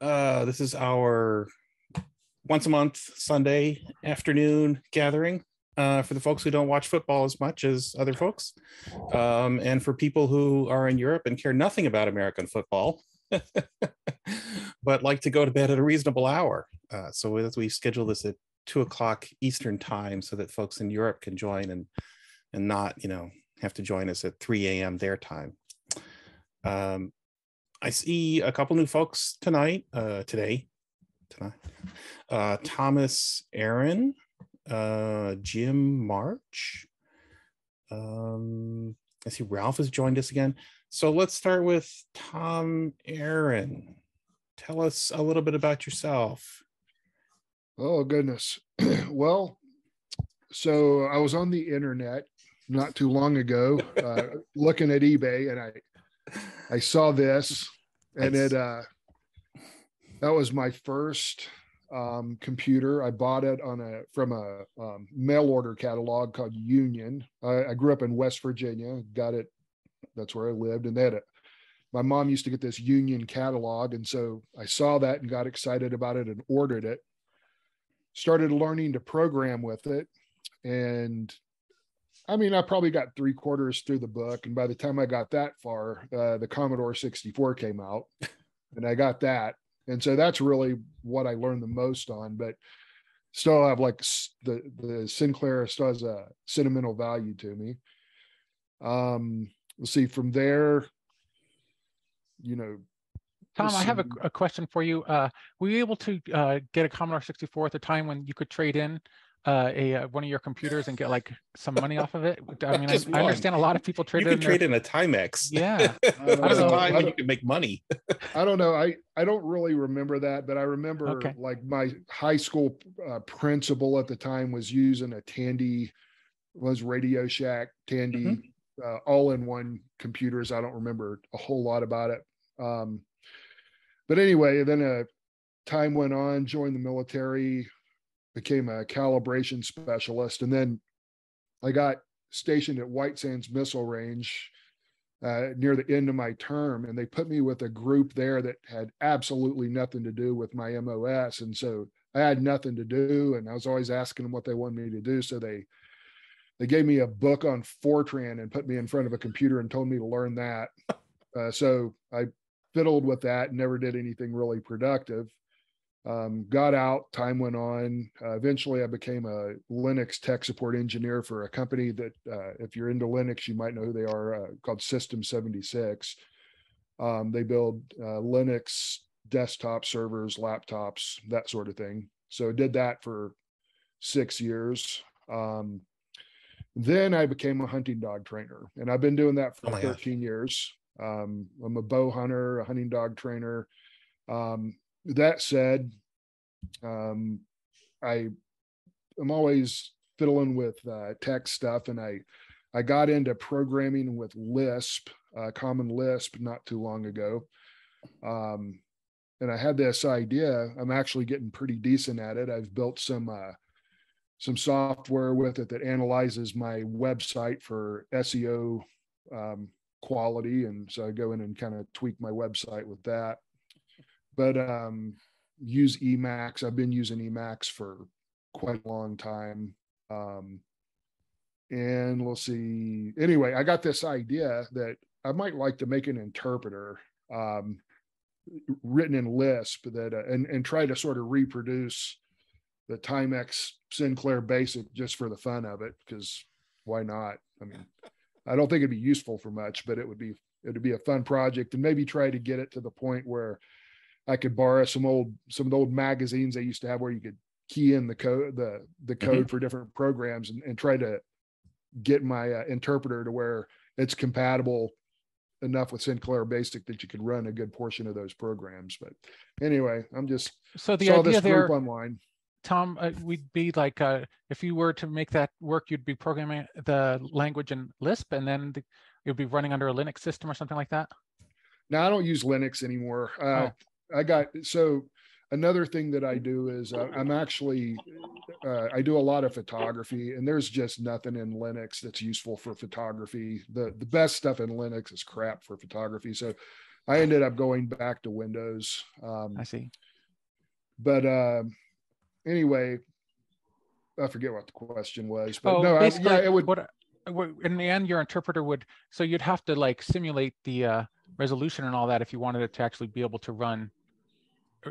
This is our once a month Sunday afternoon gathering for the folks who don't watch football as much as other folks, and for people who are in Europe and care nothing about American football, but like to go to bed at a reasonable hour. So we schedule this at 2:00 Eastern time so that folks in Europe can join and not, have to join us at 3 a.m. their time. I see a couple new folks tonight. Thomas Aaron, Jim March. I see Ralph has joined us again. So let's start with Tom Aaron. Tell us a little bit about yourself. Oh, goodness. Well, so I was on the internet not too long ago, looking at eBay, and I saw this, and Nice. that was my first computer. I bought it from a mail order catalog called Union. I grew up in West Virginia, got it. That's where I lived. And my mom used to get this Union catalog. And so I saw that and got excited about it and ordered it, started learning to program with it. And I mean, I probably got 3/4 through the book. And by the time I got that far, the Commodore 64 came out and I got that. And so that's really what I learned the most on, but still have like the Sinclair still has a sentimental value to me. Let's see from there, Tom, I have a question for you. Were you able to get a Commodore 64 at the time when you could trade in one of your computers and get like some money off of it? I mean, I understand a lot of people trade. You can trade in a Timex. Yeah, there was a time when you could make money. I don't know. I don't really remember that, but I remember like my high school principal at the time was using a Tandy, was Radio Shack Tandy, all-in-one computers. I don't remember a whole lot about it. But anyway, then time went on, joined the military, became a calibration specialist. And then I got stationed at White Sands Missile Range near the end of my term. And they put me with a group there that had absolutely nothing to do with my MOS. And so I had nothing to do. And I was always asking them what they wanted me to do. So they gave me a book on Fortran and put me in front of a computer and told me to learn that. So I fiddled with that and never did anything really productive. Got out, time went on. Eventually I became a Linux tech support engineer for a company that, if you're into Linux, you might know who they are, called System 76. They build Linux desktop servers, laptops, that sort of thing. So I did that for 6 years. Then I became a hunting dog trainer, and I've been doing that for 13 years. I'm a bow hunter, a hunting dog trainer. That said, I'm always fiddling with tech stuff, and I got into programming with Lisp, Common Lisp, not too long ago. And I had this idea. I'm actually getting pretty decent at it. I've built some software with it that analyzes my website for SEO quality, and so I go in and kind of tweak my website with that. But use Emacs. I've been using Emacs for quite a long time. And we'll see. Anyway, I got this idea that I might like to make an interpreter written in Lisp that and try to sort of reproduce the Timex Sinclair BASIC just for the fun of it, because why not? I mean, I don't think it'd be useful for much, but it'd be a fun project, and maybe try to get it to the point where I could borrow some of the old magazines they used to have where you could key in the code for different programs and try to get my interpreter to where it's compatible enough with Sinclair BASIC that you could run a good portion of those programs. But anyway, I'm just saw this idea group online. Tom, we'd be like, if you were to make that work, you'd be programming the language in Lisp, and then you'd be running under a Linux system or something like that. No, I don't use Linux anymore. Another thing that I do is I'm actually, I do a lot of photography, and there's just nothing in Linux that's useful for photography. The best stuff in Linux is crap for photography. So I ended up going back to Windows. I see. But anyway, I forget what the question was. But it would. In the end, your interpreter so you'd have to like simulate the resolution and all that if you wanted it to actually be able to run.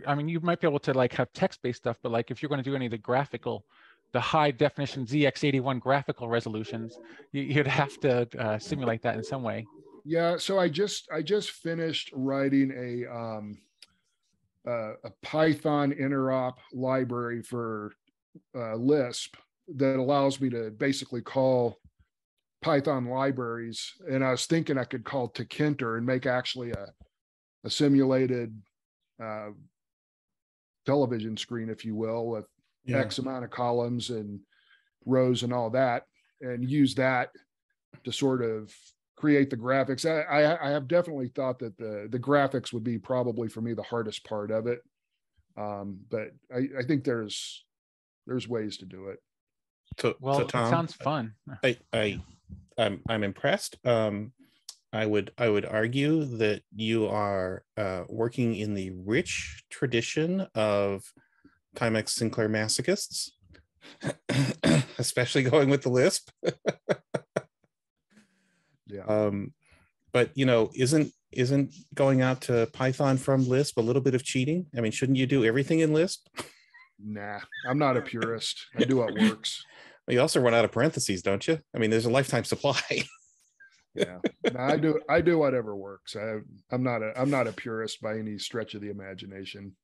I mean, you might be able to like have text-based stuff, but like if you're going to do any of the high definition ZX81 graphical resolutions, you'd have to simulate that in some way. Yeah. So I just finished writing a Python interop library for Lisp that allows me to basically call Python libraries. And I was thinking I could call Tkinter and make actually a simulated television screen, if you will, with X amount of columns and rows and all that, and use that to sort of create the graphics. I have definitely thought that the graphics would be probably for me the hardest part of it. But I think there's ways to do it. Well, it sounds fun. I'm impressed. I would argue that you are working in the rich tradition of Timex Sinclair masochists, especially going with the Lisp. Yeah. But isn't going out to Python from Lisp a little bit of cheating? I mean, shouldn't you do everything in Lisp? Nah, I'm not a purist. I do what works. Well, you also run out of parentheses, don't you? I mean, there's a lifetime supply. Yeah, no, I do whatever works. I'm not a purist by any stretch of the imagination.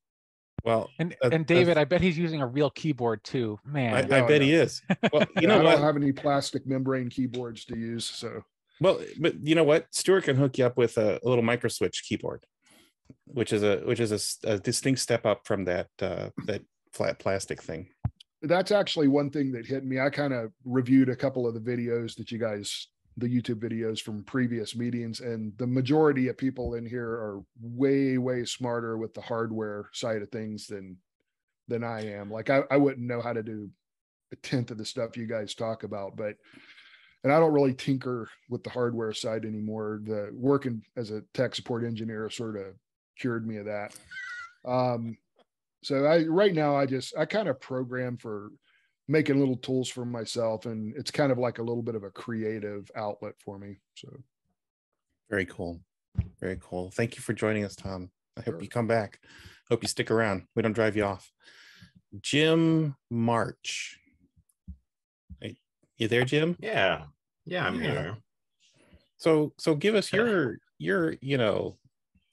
Well, and David, I bet he's using a real keyboard too, man. I bet he is. Well, I don't have any plastic membrane keyboards to use, so. Well, but you know what? Stewart can hook you up with a little micro switch keyboard, which is a distinct step up from that flat plastic thing. That's actually one thing that hit me. I kind of reviewed a couple of the videos that the YouTube videos from previous meetings, and the majority of people in here are way, way smarter with the hardware side of things than I am. Like I wouldn't know how to do a tenth of the stuff you guys talk about, and I don't really tinker with the hardware side anymore. The working as a tech support engineer sort of cured me of that. So right now I kind of program for making little tools for myself, and it's kind of like a little bit of a creative outlet for me. So very cool. Very cool. Thank you for joining us, Tom. I hope you come back. Hope you stick around. We don't drive you off. Jim March. You there, Jim? Yeah, I'm here. So give us your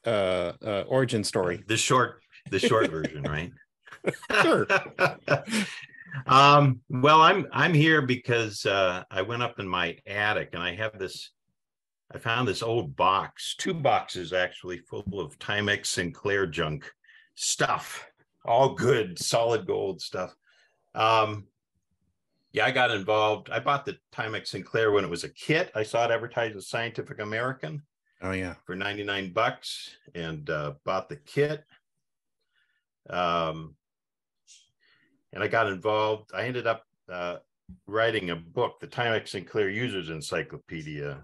origin story. The short version, right? Sure. Well, I'm here because I went up in my attic and I found this old box, 2 boxes actually, full of Timex Sinclair junk stuff, all good, solid gold stuff. Yeah, I got involved. I bought the Timex Sinclair when it was a kit. I saw it advertised as Scientific American. Oh yeah, for $99, and bought the kit. And I got involved. I ended up writing a book, the Timex Sinclair Users Encyclopedia,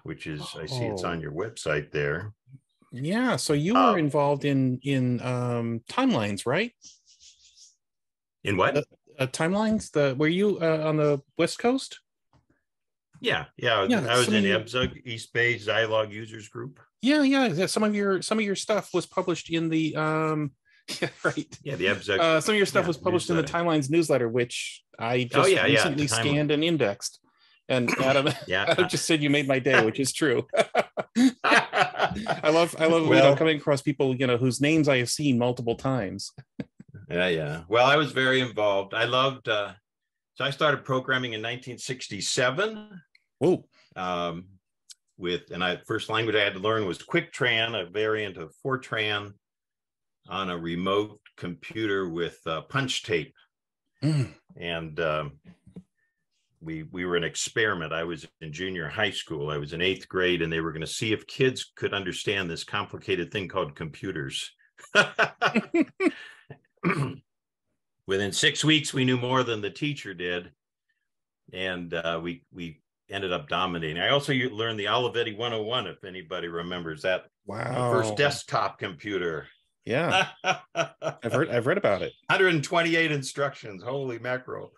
which is, I see it's on your website there. Yeah, so you were involved in Timelines, right? In what? Timelines? Were you on the West Coast? Yeah. I was in EBSUG, East-based Zilog Users Group. Yeah. Some of your stuff was published in the yeah, right. Yeah, the EBSUG. Some of your stuff was published in the Timelines newsletter, which I just recently scanned and indexed. And Adam, Adam just said you made my day, which is true. I love coming across people whose names I have seen multiple times. Yeah. Well, I was very involved. I loved. So I started programming in 1967. Whoa. First language I had to learn was QuickTran, a variant of Fortran, on a remote computer with punch tape. And we were an experiment. I was in junior high school. I was in 8th grade, and they were going to see if kids could understand this complicated thing called computers. Within 6 weeks, we knew more than the teacher did. And we ended up dominating. I also learned the Olivetti 101, if anybody remembers that. Wow. The first desktop computer. Yeah. I've read about it. 128 instructions. Holy mackerel.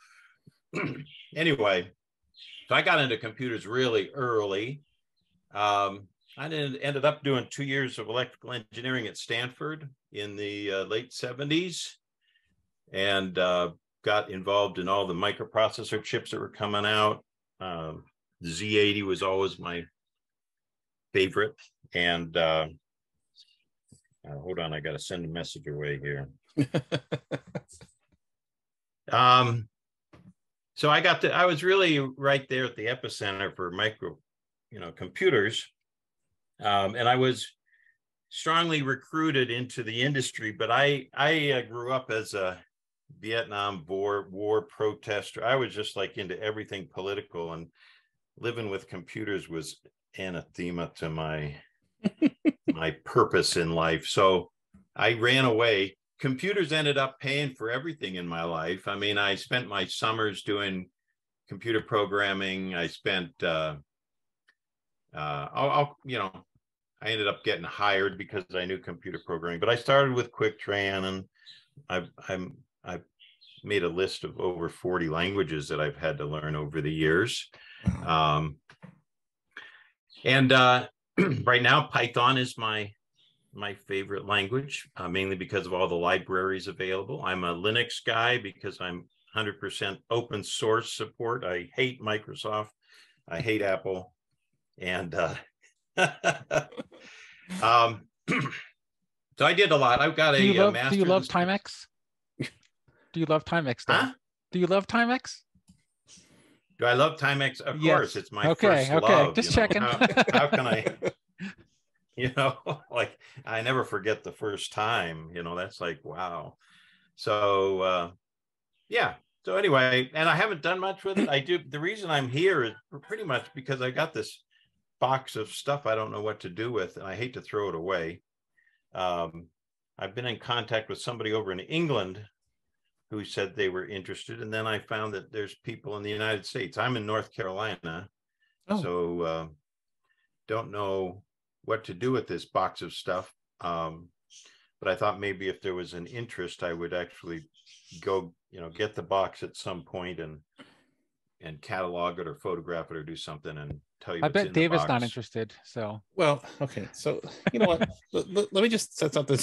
Anyway, so I got into computers really early. I ended up doing 2 years of electrical engineering at Stanford in the late 70s, and got involved in all the microprocessor chips that were coming out. The Z80 was always my favorite. And hold on, I got to send a message away here. So I was really right there at the epicenter for computers. And I was strongly recruited into the industry, but I grew up as a Vietnam War protester. I was just like into everything political, and living with computers was anathema to my purpose in life. So I ran away. Computers ended up paying for everything in my life. I mean, I spent my summers doing computer programming. I spent I ended up getting hired because I knew computer programming, but I started with QuickTran, and I've made a list of over 40 languages that I've had to learn over the years. Right now, Python is my favorite language, mainly because of all the libraries available. I'm a Linux guy because I'm 100% open source support. I hate Microsoft. I hate Apple. And so I did a lot. I've got a master's. Do you love Timex? Do you love Timex? Huh? Do you love Timex? Do I love Timex? Of course, it's my first love. Okay, just checking. How can I, like, I never forget the first time, that's like, wow. So, yeah. So anyway, and I haven't done much with it. The reason I'm here is pretty much because I got this box of stuff I don't know what to do with, and I hate to throw it away. I've been in contact with somebody over in England who said they were interested, and then I found that there's people in the United States. I'm in North Carolina, so don't know what to do with this box of stuff. But I thought maybe if there was an interest, I would actually go, get the box at some point and catalog it or photograph it or do something and tell you. I bet David's not interested. So well, okay. So you know what? let me just set something.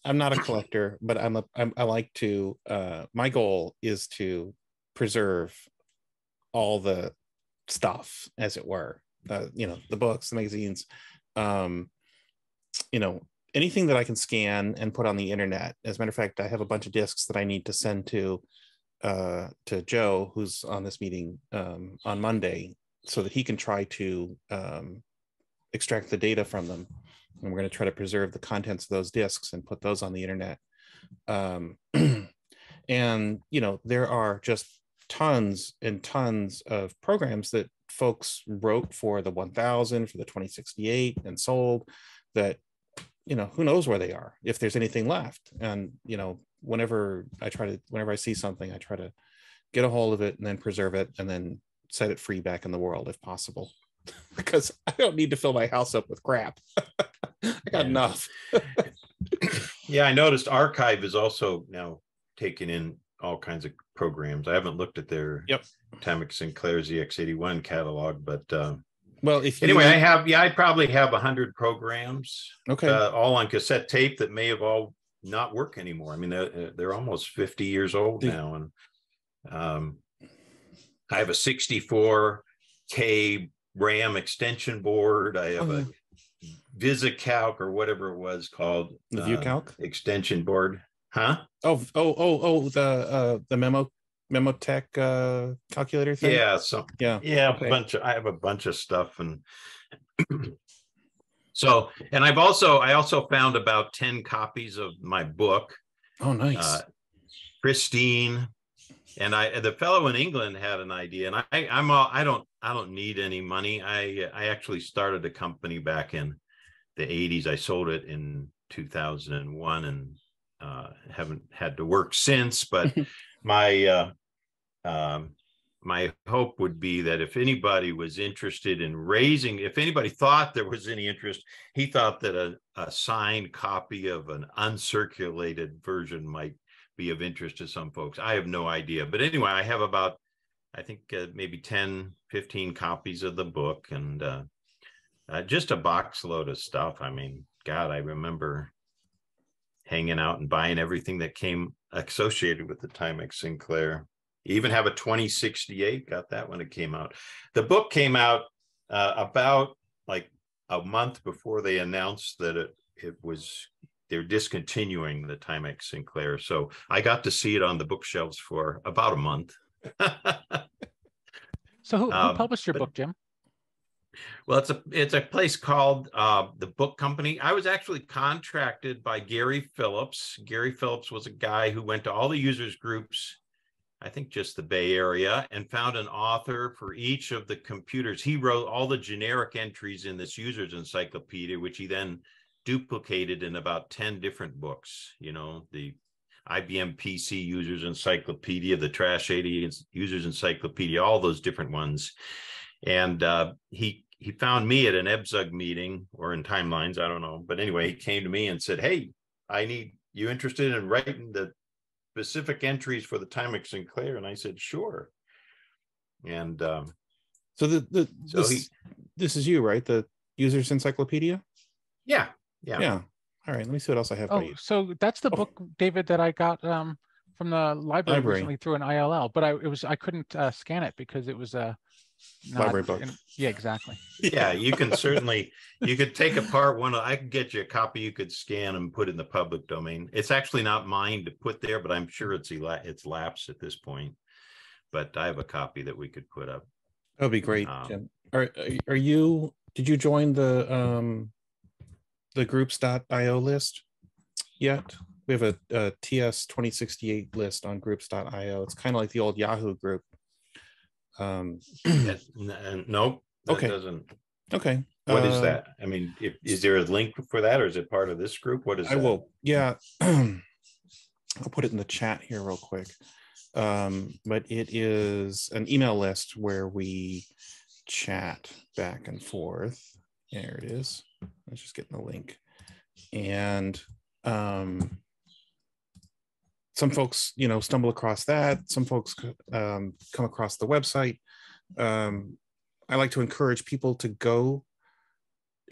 I'm not a collector, but I like to. My goal is to preserve all the stuff, as it were. The books, the magazines. Anything that I can scan and put on the internet. As a matter of fact, I have a bunch of discs that I need to send to Joe, who's on this meeting on Monday, so that he can try to extract the data from them. And we're going to try to preserve the contents of those discs and put those on the internet. And, there are just tons and tons of programs that folks wrote for the 1000, for the 2068 and sold that, who knows where they are, if there's anything left. And, whenever I see something, I try to get a hold of it and then preserve it and then set it free back in the world if possible, because I don't need to fill my house up with crap. I got enough. Yeah, I noticed Archive is also now taking in all kinds of programs. I haven't looked at their Timex Sinclair ZX81 catalog, but I probably have 100 programs. Okay, all on cassette tape that may have all not work anymore. I mean, they're almost 50 years old now, and I have a 64K RAM extension board. I have a VisiCalc or whatever it was called. The ViewCalc extension board, huh? The Memotech calculator thing. Yeah. Okay. I have a bunch of stuff, and so, and I also found about 10 copies of my book. Oh, nice. Pristine. And the fellow in England had an idea, and I don't need any money. I actually started a company back in the 80s. I sold it in 2001 and haven't had to work since. But my my hope would be that if anybody was interested in raising, if anybody thought there was any interest, he thought that a signed copy of an uncirculated version might be of interest to some folks. I have no idea. But anyway, I have about, I think maybe 10, 15 copies of the book, and just a box load of stuff. I mean, God, I remember hanging out and buying everything that came associated with the Timex Sinclair. Even have a 2068, got that when it came out. The book came out about like a month before they announced that they're discontinuing the Timex Sinclair. So I got to see it on the bookshelves for about a month. So who published your book, Jim? Well, it's a place called the Book Company. I was actually contracted by Gary Phillips. Gary Phillips was a guy who went to all the users groups, I think just the Bay Area, and found an author for each of the computers. He wrote all the generic entries in this user's encyclopedia, which he then duplicated in about 10 different books. You know, the IBM PC Users Encyclopedia, the Trash 80 Users Encyclopedia, all those different ones. And he found me at an EBSUG meeting or in Timelines, I don't know. But anyway, he came to me and said, "Hey, you interested in writing the specific entries for the Timex Sinclair?" And I said, "Sure." And so this is you, right? The User's Encyclopedia? Yeah. All right, let me see what else I have for you. So that's the book, David, that I got from the library recently through an ILL, but I couldn't scan it because it was library book. Yeah, exactly. Yeah, you could take apart one. I could get you a copy you could scan and put in the public domain. It's actually not mine to put there, but I'm sure it's lapsed at this point. But I have a copy that we could put up. That'd be great, Jim. Did you join the groups.io list yet? We have a TS 2068 list on groups.io. It's kind of like the old Yahoo group. Nope. Okay. Doesn't. Okay. What is that? I mean, is there a link for that, or is it part of this group? What is that? I will. Yeah. I'll put it in the chat here real quick. But it is an email list where we chat back and forth. There it is. Let's just get the link. And some folks, stumble across that. Some folks come across the website. I like to encourage people to go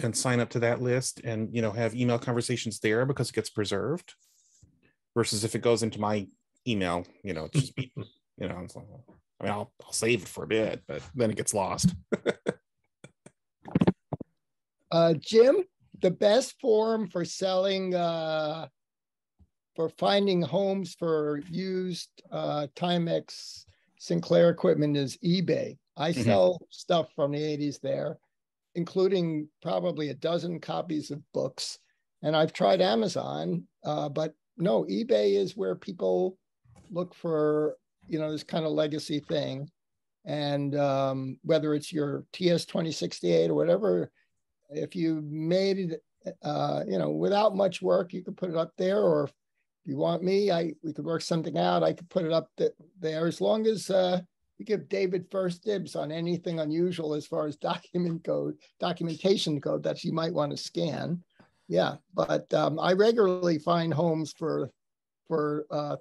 and sign up to that list and, have email conversations there because it gets preserved versus if it goes into my email, it's just me, it's like, I'll save it for a bit, but then it gets lost. Jim, the best forum for selling, for finding homes for used Timex Sinclair equipment is eBay. I sell stuff from the 80s there, including probably a dozen copies of books. And I've tried Amazon, but no, eBay is where people look for, this kind of legacy thing. And whether it's your TS 2068 or whatever, if you made it, without much work, you could put it up there. Or if you want me, we could work something out. I could put it up there as long as you give David first dibs on anything unusual as far as documentation code that you might want to scan. Yeah, but I regularly find homes for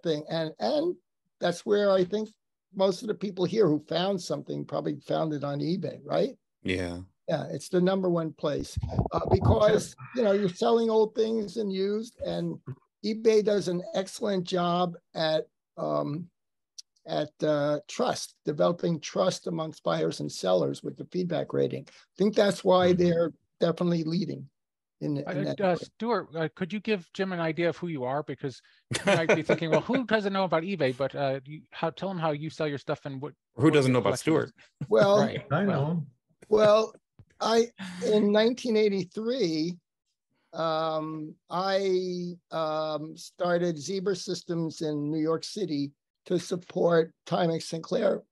thing, and that's where I think most of the people here who found something probably found it on eBay, right? Yeah. Yeah, it's the #1 place because you're selling old things and used, and eBay does an excellent job at trust, developing trust amongst buyers and sellers with the feedback rating. I think that's why they're definitely leading. Stewart, could you give Jim an idea of who you are? Because you might be thinking, well, who doesn't know about eBay? But tell them how you sell your stuff and who doesn't know about Stewart? Well, right. I know. Well, in 1983, I started Zebra Systems in New York City to support Timex Sinclair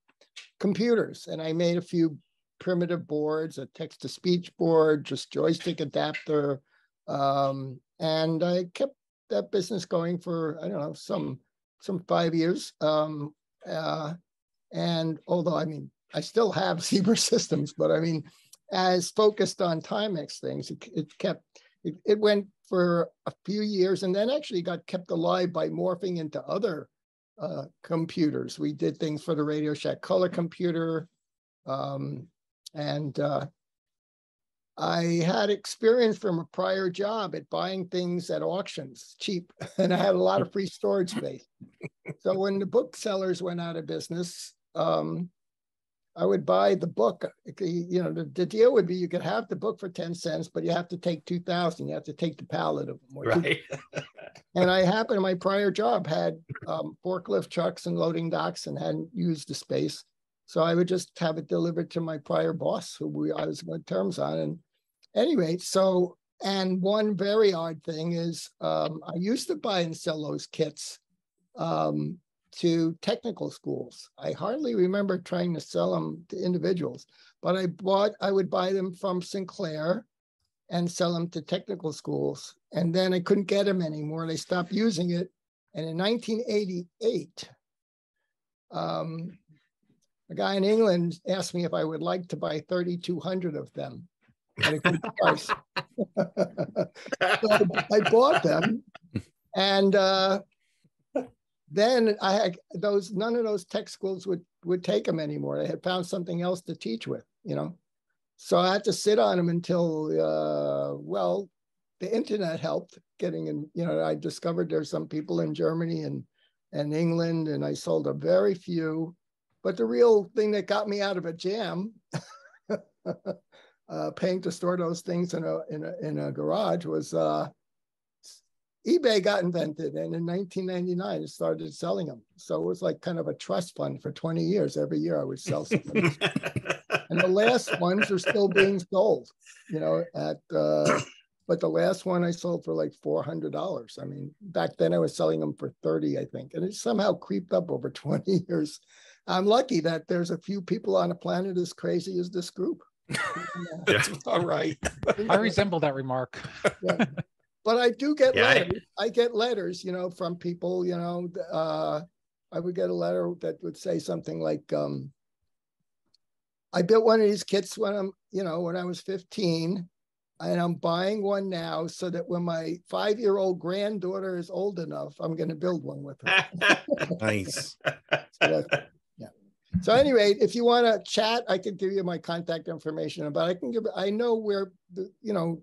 computers, and I made a few primitive boards, a text-to-speech board, just joystick adapter, and I kept that business going for, I don't know, some 5 years. And although, I mean, I still have Zebra systems, but I mean, as focused on Timex things, it went for a few years and then actually got kept alive by morphing into other computers. We did things for the Radio Shack color computer. And I had experience from a prior job at buying things at auctions cheap, and I had a lot of free storage space. So when the booksellers went out of business, I would buy the book. You know, the deal would be you could have the book for 10 cents, but you have to take 2,000. You have to take the pallet of them. Right. And I happened, my prior job had forklift trucks and loading docks and hadn't used the space. So I would just have it delivered to my prior boss, who I was on terms on. And anyway, so, and one very odd thing is I used to buy and sell those kits to technical schools. I hardly remember trying to sell them to individuals, but I would buy them from Sinclair and sell them to technical schools. And then I couldn't get them anymore. They stopped using it. And in 1988, a guy in England asked me if I would like to buy 3,200 of them at a good price. So I bought them, and then I had none of those tech schools would take them anymore. They had found something else to teach with, you know. So I had to sit on them until, well, the internet helped getting in, you know, I discovered there's some people in Germany and England, and I sold a very few. But the real thing that got me out of a jam, paying to store those things in a garage, was eBay got invented, and in 1999 it started selling them. So it was like kind of a trust fund for 20 years. Every year I would sell something. And the last ones are still being sold, you know, but the last one I sold for like $400. I mean, back then I was selling them for 30, I think. And it somehow creeped up over 20 years. I'm lucky that there's a few people on the planet as crazy as this group. That's all right. I resemble that remark. Yeah. But I do get letters. I get letters, you know, from people, you know. I would get a letter that would say something like, I built one of these kits when I was 15, and I'm buying one now so that when my 5-year-old granddaughter is old enough, I'm going to build one with her. Nice. So anyway, if you want to chat, I can give you my contact information, but I know where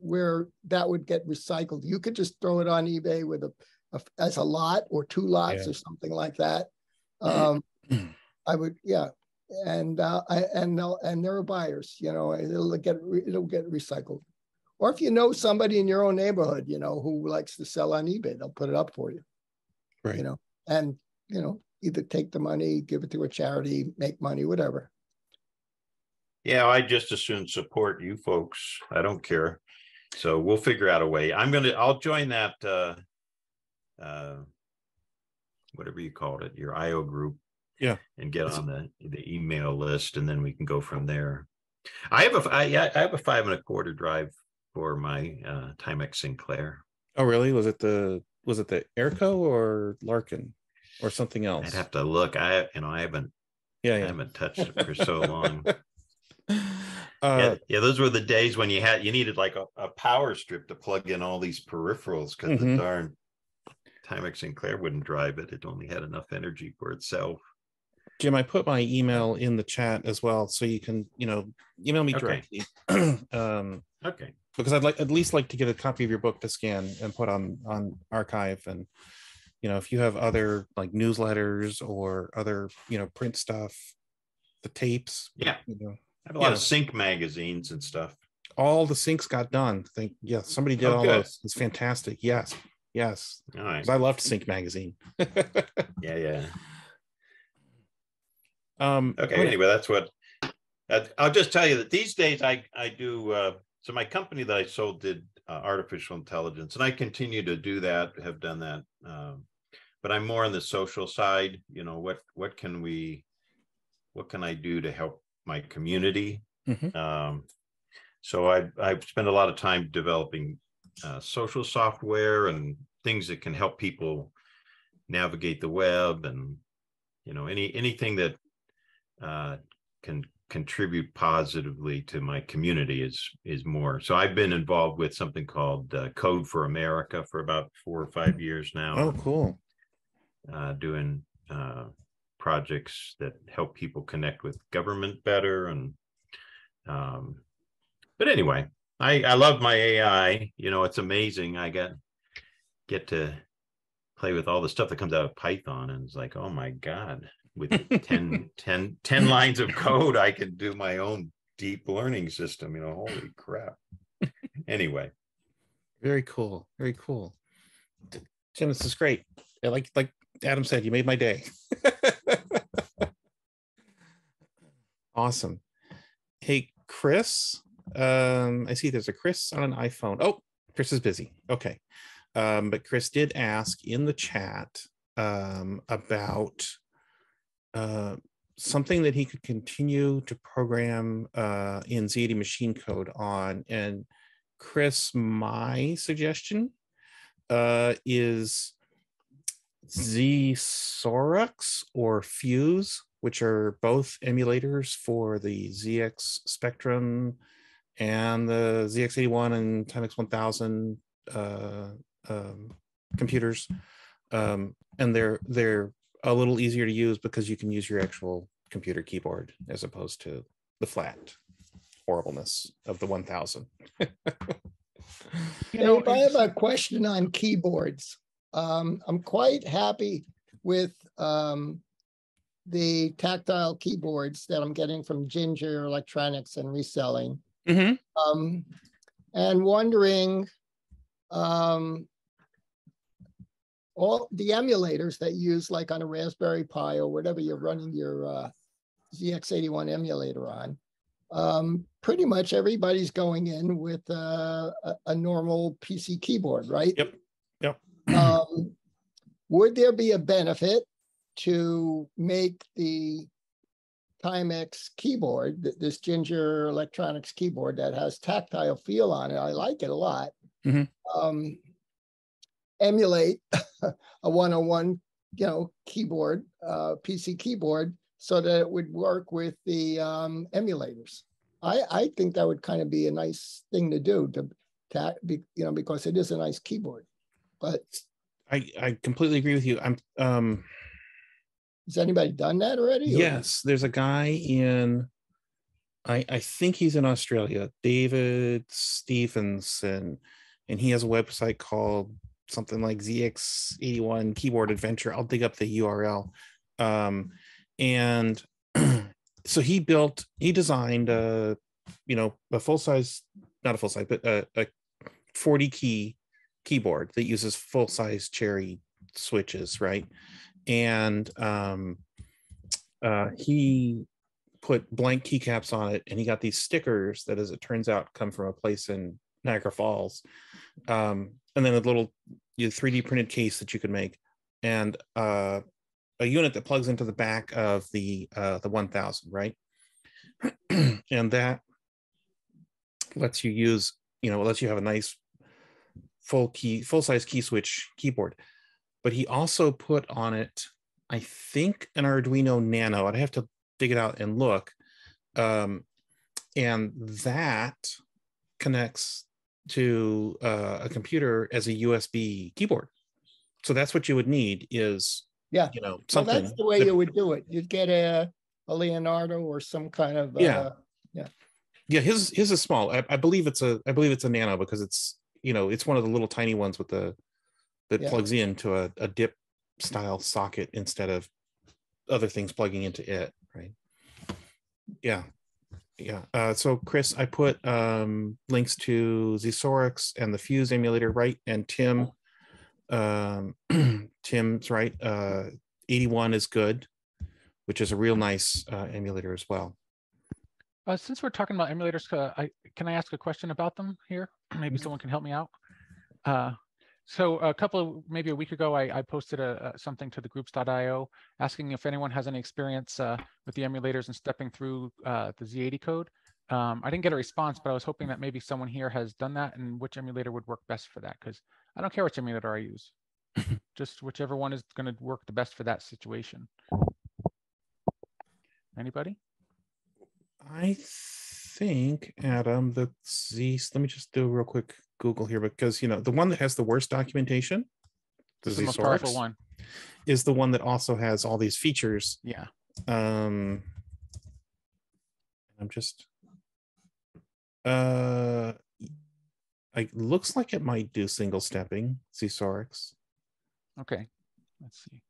where that would get recycled. You could just throw it on eBay with as a lot or 2 lots or something like that. I would, and there are buyers, you know, it'll get recycled. Or if you know somebody in your own neighborhood, you know, who likes to sell on eBay, they'll put it up for you. Right. You know, and you know, either take the money, give it to a charity, make money, whatever. Yeah, I just as soon support you folks. I don't care. So we'll figure out a way. I'll join that whatever you called it, your IO group. Yeah. And get on the email list, and then we can go from there. I have a 5 1/4 drive for my Timex Sinclair. Oh, really? Was it the Airco or Larkin or something else? I'd have to look. I haven't touched it for so long. Those were the days when you needed like a power strip to plug in all these peripherals, because the darn Timex Sinclair wouldn't drive it. It only had enough energy for itself. Jim, I put my email in the chat as well, so you can, email me directly. Okay. Because I'd at least like to get a copy of your book to scan and put on archive. And, if you have other like newsletters or other, print stuff, the tapes. Yeah. I have a lot of Sync magazines and stuff. All the syncs got done. Somebody did all those. It's fantastic. Yes. All right. I loved Sync magazine. Yeah. Okay. Anyway, that's what I'll just tell you that these days I do. So my company that I sold did artificial intelligence, and I continue to do that. Have done that, but I'm more on the social side. What can I do to help my community? So I've spent a lot of time developing social software and things that can help people navigate the web, and anything that can contribute positively to my community is more. So I've been involved with something called Code for America for about 4 or 5 years now. Oh, cool. Doing projects that help people connect with government better. And but anyway, I love my AI. You know, it's amazing. I get to play with all the stuff that comes out of Python, and it's like, oh my God, with 10 lines of code, I can do my own deep learning system, you know, holy crap. Anyway. Very cool. Very cool. Jim, this is great. Like Adam said, you made my day. Awesome. Hey, Chris, I see there's a Chris on an iPhone. Oh, Chris is busy. Okay. But Chris did ask in the chat about something that he could continue to program in Z80 machine code on. And Chris, my suggestion is ZSORX or Fuse, which are both emulators for the ZX Spectrum and the ZX81 and Timex 1000 computers, and they're a little easier to use because you can use your actual computer keyboard as opposed to the flat horribleness of the 1000. You know, I have a question on keyboards. I'm quite happy with the tactile keyboards that I'm getting from Ginger Electronics and reselling. Mm-hmm. And wondering, all the emulators that you use, like on a Raspberry Pi or whatever you're running your ZX81 emulator on, pretty much everybody's going in with a normal PC keyboard, right? Yep. Yep. Would there be a benefit to make the Timex keyboard, this Ginger Electronics keyboard that has tactile feel on it? I like it a lot. Mm-hmm. Emulate a 101, keyboard, PC keyboard, so that it would work with the emulators. I think that would kind of be a nice thing to do because it is a nice keyboard. But I completely agree with you. Has anybody done that already? Yes, there's a guy in, I think he's in Australia, David Stevenson, and he has a website called something like ZX81 Keyboard Adventure. I'll dig up the URL. And so he designed a full-size, not a full-size, but a 40 key keyboard that uses full-size cherry switches, right? And he put blank keycaps on it, and he got these stickers that, as it turns out, come from a place in Niagara Falls. And then a little 3D printed case that you could make, and a unit that plugs into the back of the 1000, right? And that lets you use, lets you have a nice full-size key switch keyboard. But he also put on it, I think, an Arduino Nano. I'd have to dig it out and look. And that connects to a computer as a USB keyboard. So that's what you would need is, something. Well, that's the way you would do it. You'd get a Leonardo or some kind of his is small. I believe it's a Nano, because it's it's one of the little tiny ones with that plugs into a dip style socket instead of other things plugging into it, right? So Chris, I put links to ZSORX and the Fuse emulator, right? And Tim's right. 81 is good, which is a real nice emulator as well. Since we're talking about emulators, can I ask a question about them here? Maybe someone can help me out. So maybe a week ago, I posted something to the groups.io asking if anyone has any experience with the emulators and stepping through the Z80 code. I didn't get a response, but I was hoping that maybe someone here has done that, and which emulator would work best for that, because I don't care which emulator I use. Just whichever one is going to work the best for that situation. Anybody? I think, Adam, let me just do a real quick Google here, because the one that has the worst documentation, the most powerful one, is the one that also has all these features. Yeah. I'm just it looks like it might do single stepping, Zilog. Okay, let's see.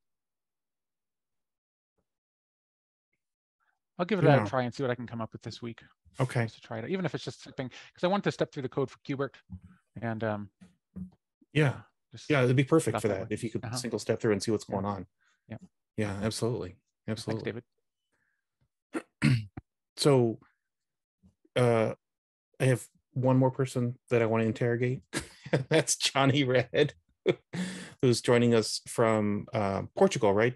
I'll give it a try and see what I can come up with this week. Okay. Just to try it, even if it's just stepping, because I want to step through the code for Qbert, and yeah, it'd be perfect for that if you could Uh-huh. single step through and see what's going on. Yeah, absolutely. Thanks, David. So I have one more person that I want to interrogate. That's Johnny Red, who's joining us from Portugal, right?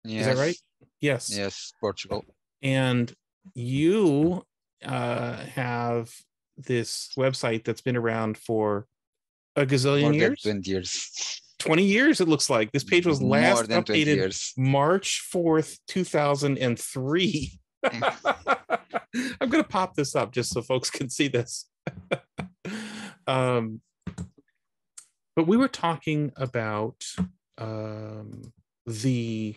Yes. Is that right? Yes. Yes, Portugal. And you have this website that's been around for a gazillion More years? than 20 years. 20 years, it looks like. This page was last updated March 4th, 2003. I'm going to pop this up just so folks can see this. But we were talking about the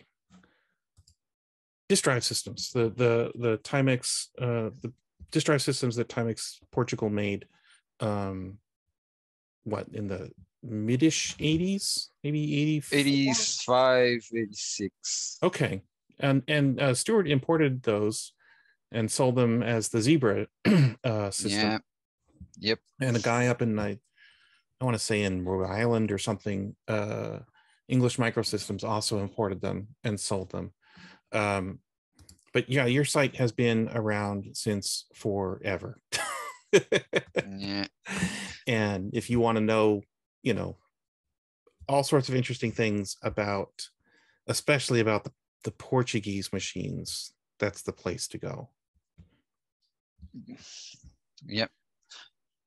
disk drive systems, the Timex, the disk drive systems that Timex Portugal made, what, in the mid-ish 80s, maybe 85, 86. Okay. And Stewart imported those and sold them as the Zebra system. Yeah. Yep. And a guy up in, I want to say in Rhode Island or something, English Microsystems also imported them and sold them. But yeah, your site has been around since forever. Yeah. And if you want to know, all sorts of interesting things about, especially about the Portuguese machines, that's the place to go. Yep.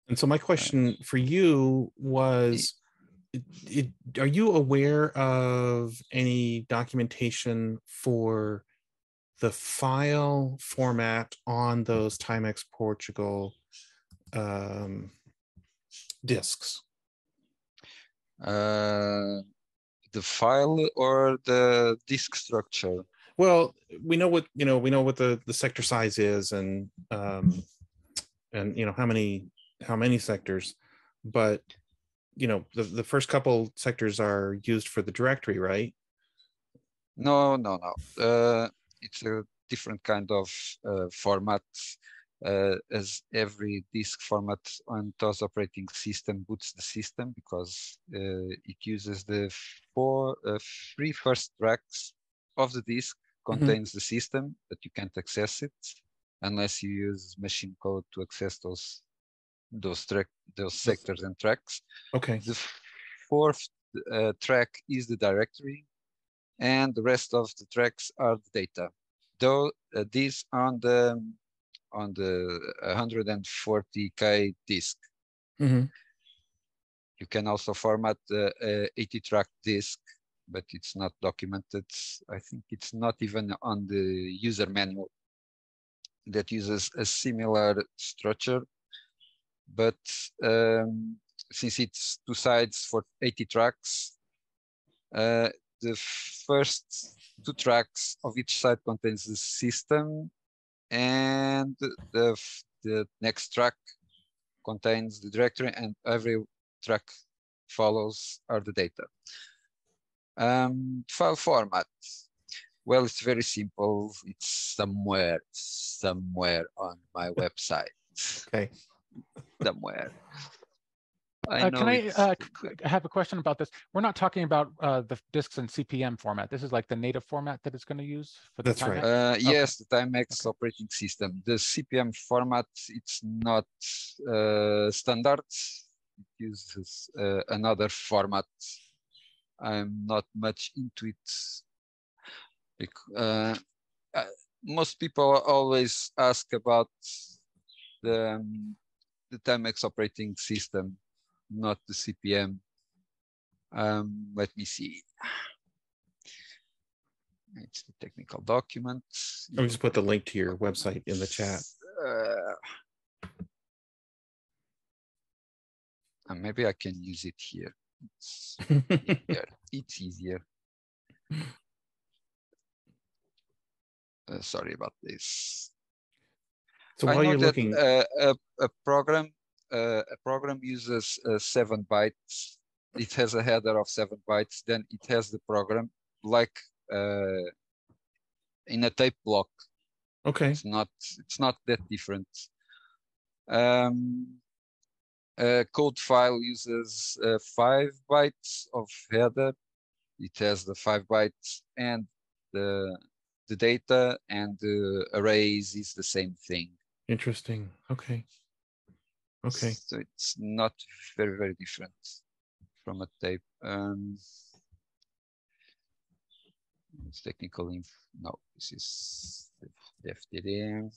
And so my question for you was, are you aware of any documentation for the file format on those Timex Portugal disks? The file or the disk structure? Well, we know what the sector size is, and how many sectors, but the first couple sectors are used for the directory, right? No. It's a different kind of format, as every disk format on DOS operating system boots the system, because it uses the three first tracks of the disk contains the system, but you can't access it unless you use machine code to access those sectors and tracks. Okay. The fourth track is the directory, and the rest of the tracks are the data. Though these on the 140K disk. You can also format the 80-track disk, but it's not documented. I think it's not even on the user manual that uses a similar structure. But since it's two sides for 80 tracks, the first two tracks of each side contains the system, and the next track contains the directory, and every track follows are the data. File format. Well, it's very simple. It's somewhere on my website. Okay. Somewhere. Can I have a question about this? We're not talking about the disks in CPM format. This is like the native format that it's going to use for the Timex? Right. Yes, the Timex operating system. The CPM format, it's not standard. It uses another format. I'm not much into it. Most people always ask about the Timex operating system, not the CPM. Let me see. It's the technical document. Let me just put the link to your website in the chat. Maybe I can use it here. It's easier. Sorry about this. So while you're looking, a program uses 7 bytes. It has a header of 7 bytes. Then it has the program like in a tape block. Okay. It's not that different. A code file uses 5 bytes of header. It has the 5 bytes and the data, and the arrays is the same thing. Interesting. Okay. Okay. So it's not very, very different from a tape. It's technical info. No, this is FTD.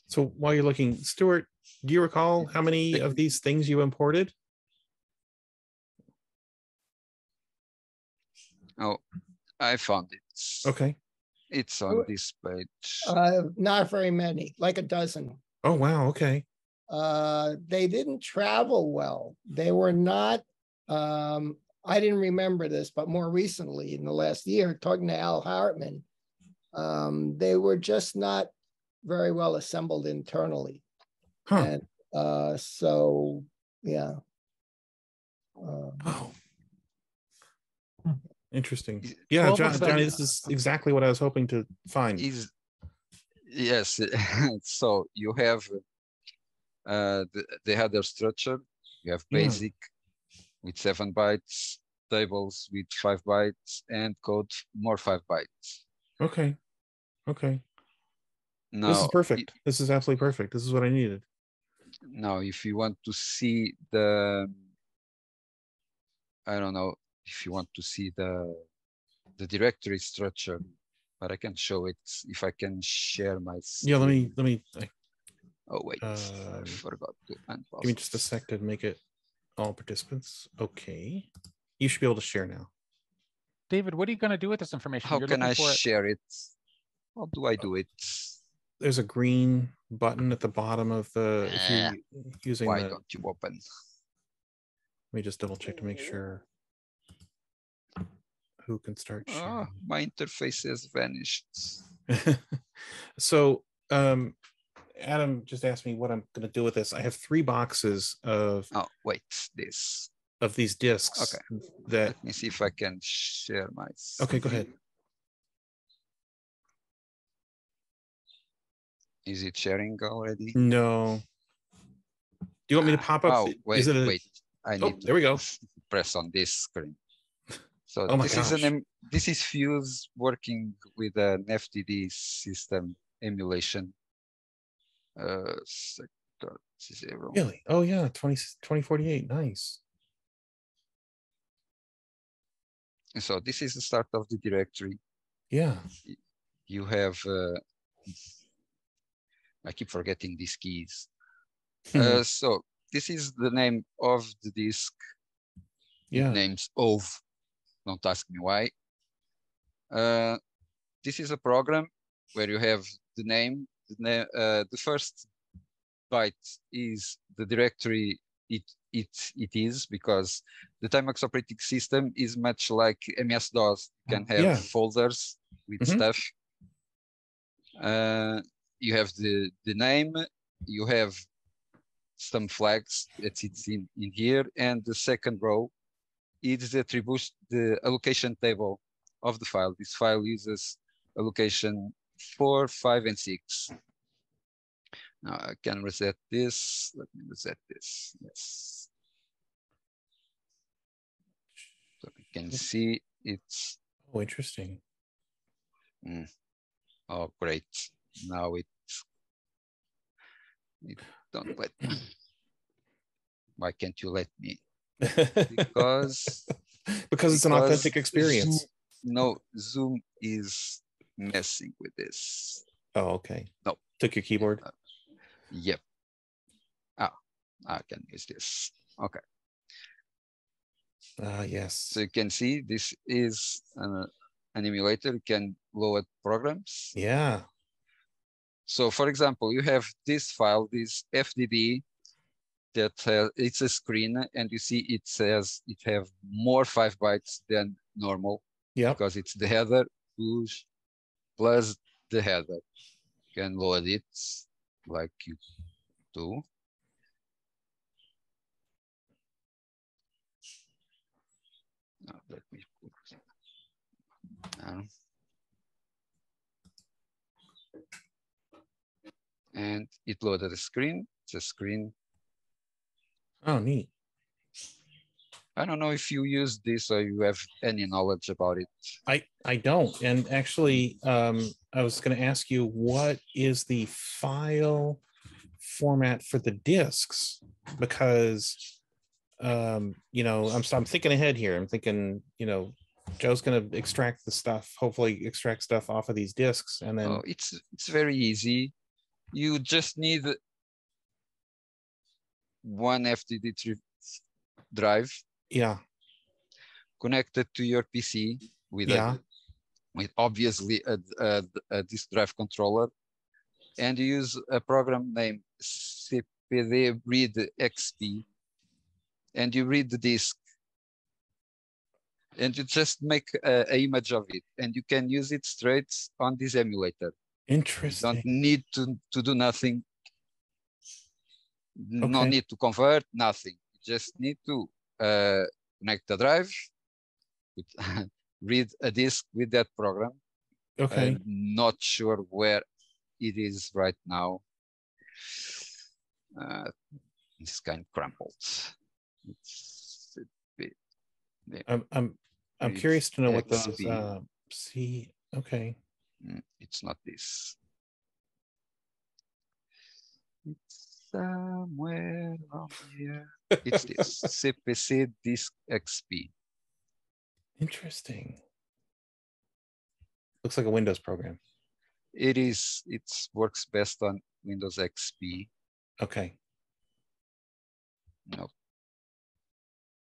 So while you're looking, Stewart, do you recall how many of these things you imported? Oh, I found it. Okay. It's on this page. Not very many, like a dozen. Oh, wow. Okay. They didn't travel well. They were not, I didn't remember this, but more recently in the last year, talking to Al Hartman, they were just not very well assembled internally. Huh. And so, yeah. Oh. Interesting. Yeah, Johnny, this is exactly what I was hoping to find. Yes. So you have the header structure. You have basic with 7 bytes, tables with 5 bytes, and code more 5 bytes. Okay. Okay. Now, this is perfect. This is absolutely perfect. This is what I needed. Now, if you want to see the, I don't know, if you want to see the directory structure, but I can show it if I can share my screen. Yeah, let me. Oh wait, I forgot to unpause. Give me just a sec to make it all participants. Okay, you should be able to share now. David, what are you going to do with this information? How can I share it? How do I do it? There's a green button at the bottom of the. If you're using. Why don't you open? Let me just double check to make sure. Who can start sharing? Oh, my interface has vanished. So Adam just asked me what I'm going to do with this. I have 3 boxes of of these discs. Okay. That let me see if I can share my screen. Okay, go ahead. Is it sharing already? No. Do you want me to pop up? Oh, wait, wait. I need to there we go. Press on this screen. So oh this is Fuse working with an FTD system emulation. Really? Oh yeah, 2048. Nice. So this is the start of the directory. Yeah. You have. I keep forgetting these keys. So this is the name of the disk. Yeah. It names OV. Don't ask me why. This is a program where you have the name. The first byte is the directory it is, because the Timex operating system is much like MS-DOS. You can have folders with stuff. You have the name. You have some flags that sits in here, and the second row is the allocation table of the file. This file uses allocation 4, 5, and 6. Now I can reset this. Let me reset this. Yes. So you can see it's. Oh, interesting. Oh, great. Now it don't let me. Why can't you let me? Because it's an authentic experience. Zoom is messing with this. Oh, okay. No. Took your keyboard? Yep. I can use this. Okay. Yes. So you can see this is an emulator, you can load programs. Yeah. So for example, you have this file, this FDD, that it's a screen, and you see it says it have more 5 bytes than normal. Yeah. Because it's the header push plus the header. You can load it like you do. Now let me put down. And it loaded a screen. It's a screen. Oh, neat. I don't know if you use this or you have any knowledge about it. I don't. And actually, I was going to ask you, what is the file format for the disks? Because, you know, I'm thinking ahead here. I'm thinking, you know, Joe's going to extract the stuff, hopefully extract stuff off of these disks. And then it's very easy. You just need one FTD drive. Yeah. Connected to your PC with with obviously a disk drive controller, and you use a program named CPD read XP, and you read the disk, and you just make an image of it, and you can use it straight on this emulator. Interesting. You don't need to do nothing. Okay. No need to convert, nothing. You just need to connect the drive, read a disk with that program. Okay. I'm not sure where it is right now. It's kind of crumpled. It's a bit, yeah. I'm curious to know what those see. Okay. It's not this. It's somewhere on here. It's this CPC disk XP. Interesting. Looks like a Windows program. It is. It works best on Windows XP. Okay. No.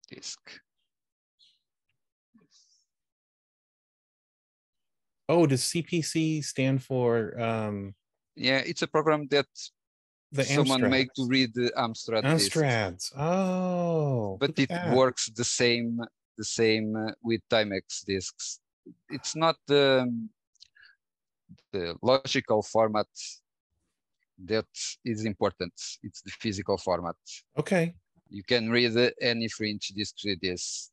Disk. Oh, does CPC stand for? Yeah, it's a program that someone made to read the Amstrad disks. Oh, but it works the same with Timex disks. It's not the logical format that is important. It's the physical format. Okay. You can read any French disk with this.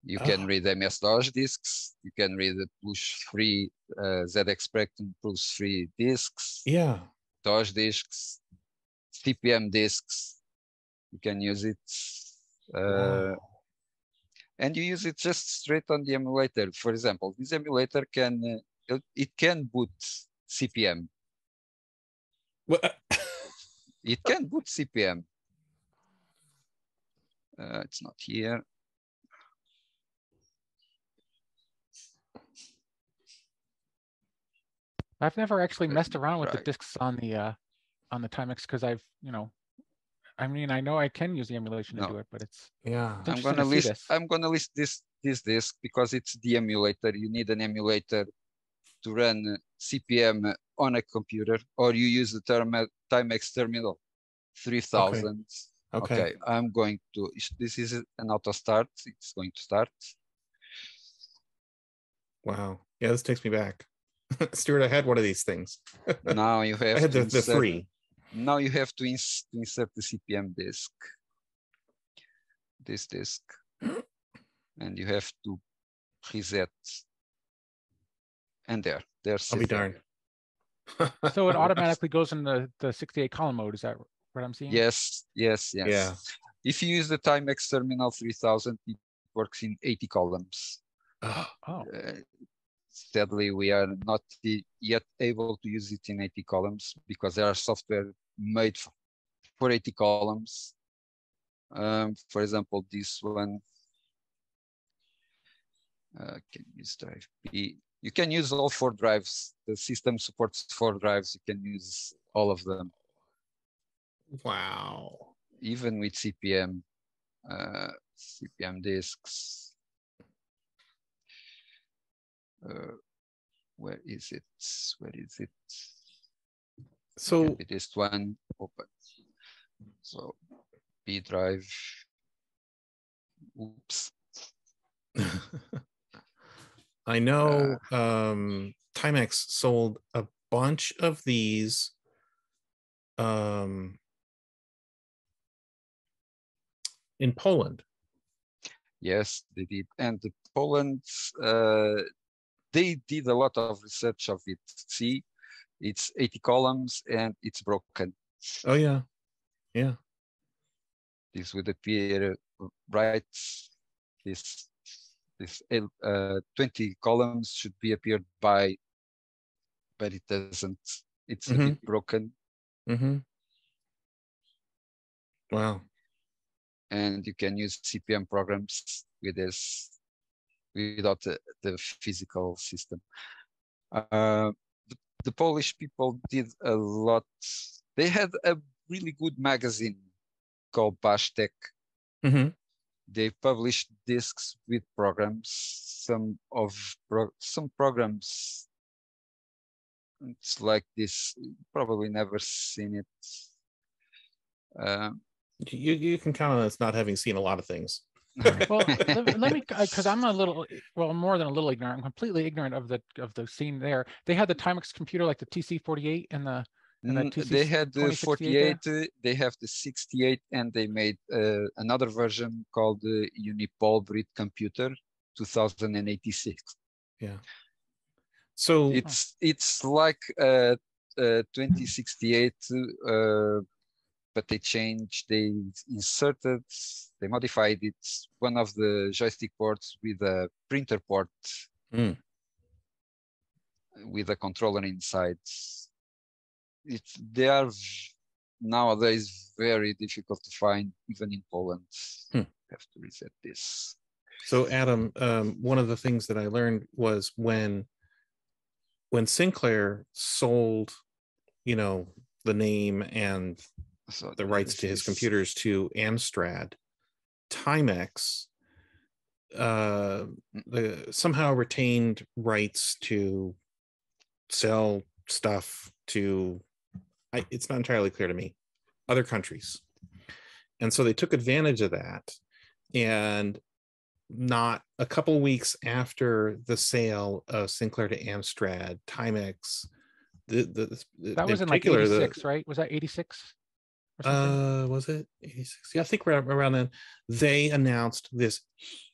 You can read MS-DOS disks. You can read the push-free ZX Spectrum push-free disks. Yeah. DOS disks, CPM disks. You can use it. And you use it just straight on the emulator. For example, this emulator can boot CPM. What? It can boot CPM. It's not here. I've never actually messed around with the disks on the Timex because I've, you know, I mean, I know I can use the emulation to do it, but it's I'm gonna list this disk because it's the emulator. You need an emulator to run CPM on a computer, or you use the Timex Terminal 3000. Okay. I'm going to. This is an auto start. It's going to start. Wow. Yeah, this takes me back. Stewart, I had one of these things. Now you have I had the 3. Now you have to insert the CPM disk. This disk. And you have to reset. And there's I'll be darned. So it automatically goes in the 68 column mode. Is that what I'm seeing? Yes. Yeah. If you use the Timex Terminal 3000, it works in 80 columns. Sadly, we are not yet able to use it in 80 columns because there are software made for 80 columns. For example, this one can use drive P. You can use all 4 drives. The system supports 4 drives. You can use all of them. Wow. Even with CPM disks. where is it? Where is it? So it is one open. So B drive. Oops. I know Timex sold a bunch of these in Poland. Yes, they did. And the Poland, they did a lot of research of it. See, it's 80 columns and it's broken. Oh, yeah. Yeah. This would appear right. This 20 columns should be appeared by, but it doesn't. It's a bit broken. Wow. And you can use CPM programs with this without the physical system. The Polish people did a lot. They had a really good magazine called BASIC. They published discs with programs. Some programs, it's like this. Probably never seen it. You can count on us not having seen a lot of things. Well, let me, because I'm a little, well, more than a little ignorant. I'm completely ignorant of the scene there. They had the Timex computer, like the TC48 and the TC they had the 48, they have the 68, and they made another version called the Unipol computer 2086. Yeah. So it's like 2068, but they changed, they inserted, they modified it. One of the joystick ports with a printer port with a controller inside. They are nowadays very difficult to find, even in Poland. Have to reset this. So Adam, one of the things that I learned was when Sinclair sold, the name and the rights to his computers to Amstrad, Timex somehow retained rights to sell stuff to, it's not entirely clear to me, other countries. And so they took advantage of that. And not a couple weeks after the sale of Sinclair to Amstrad, Timex, that was in like 86, right? Was that 86? Was it 86? Yeah, I think around then. They announced this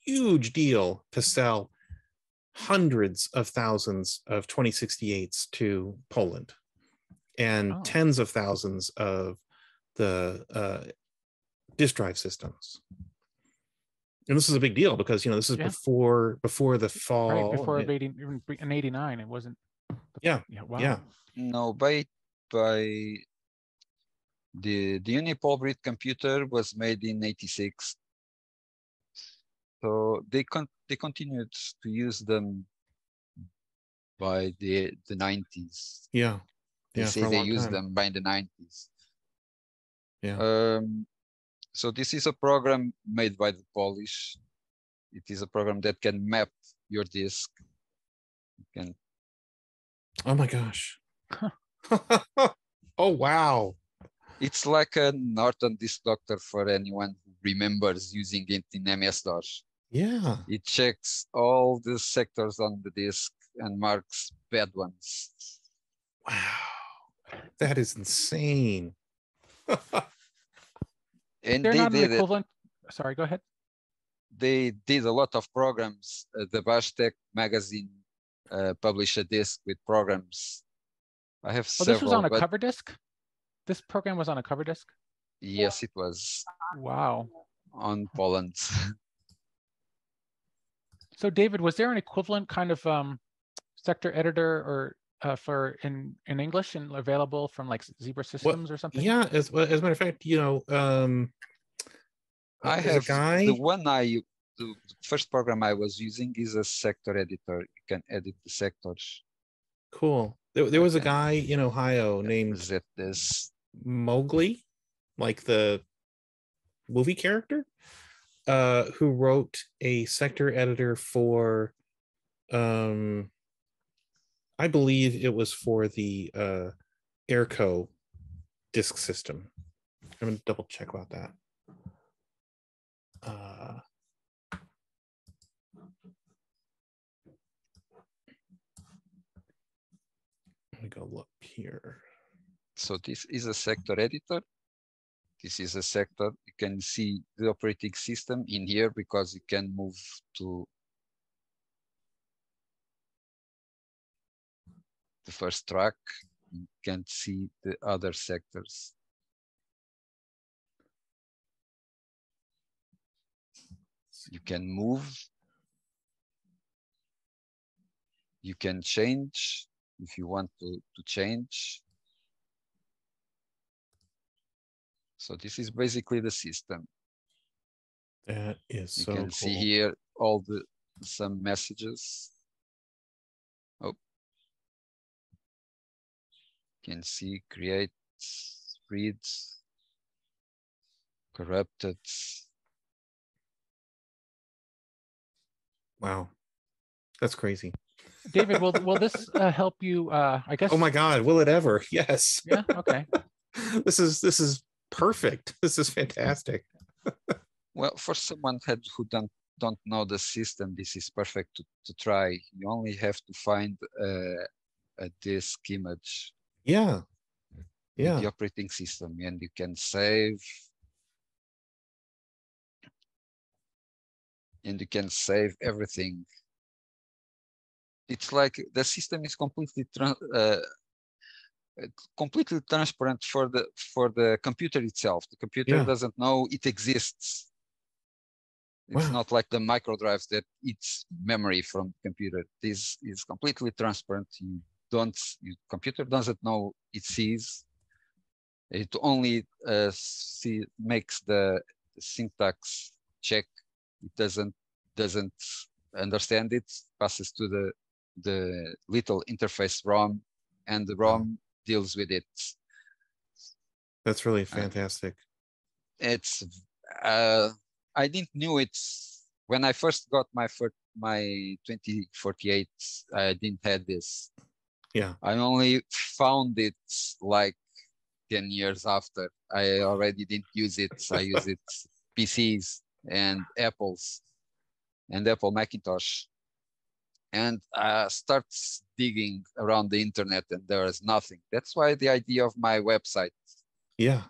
huge deal to sell hundreds of thousands of 2068s to Poland and tens of thousands of the disk drive systems. And this is a big deal because this is before the fall, right before in 89. It wasn't. Yeah. Wow. Yeah. No, by the Unipol computer was made in 86. So they continued to use them by the 90s. Yeah. They say they used them by the 90s. Yeah. So this is a program made by the Polish. It is a program that can map your disk. Oh my gosh. Oh wow. It's like a Norton Disk Doctor for anyone who remembers using it in MS-DOS. Yeah. It checks all the sectors on the disk and marks bad ones. Wow. That is insane. And they're not an equivalent. Sorry, go ahead. They did a lot of programs. The BASIC magazine published a disc with programs. I have several. This was on a cover disk? This program was on a cover disk? Yes, it was. Wow. On Poland. So David, was there an equivalent kind of sector editor or for in English and available from like Zebra Systems or something? Yeah, as a matter of fact, I have the first program I was using is a sector editor. You can edit the sectors. Cool. There was a guy in Ohio named Mowgli, like the movie character, who wrote a sector editor for I believe it was for the Airco disk system. I'm going to double check about that. Let me go look here. So this is a sector editor. This is a sector. You can see the operating system in here because you can move to the first track. You can see the other sectors. You can move. You can change if you want to change. So this is basically the system. That is so You can see here all some messages. Oh, you can see create, read, corrupted. Wow, that's crazy. David, will this help you? I guess. Oh my God, will it ever? Yes. Yeah. Okay. This is perfect. This is fantastic. Well, for someone who don't know the system, this is perfect to try. You only have to find a disk image. Yeah. Yeah. With the operating system, and you can save. And you can save everything. It's like the system is completely transparent for the computer itself. The computer doesn't know it exists. It's not like the micro drives that eats memory from the computer. This is completely transparent. Computer doesn't know it sees. It only makes the syntax check. It doesn't understand it. Passes to the little interface ROM, and the ROM deals with it. That's really fantastic. It's I didn't knew it when I first got my 2048. I didn't have this. Yeah. I only found it like 10 years after. I already didn't use it. I use it PCs and Apples and Apple Macintosh. And I start digging around the internet, and there is nothing. That's why the idea of my website. Yeah.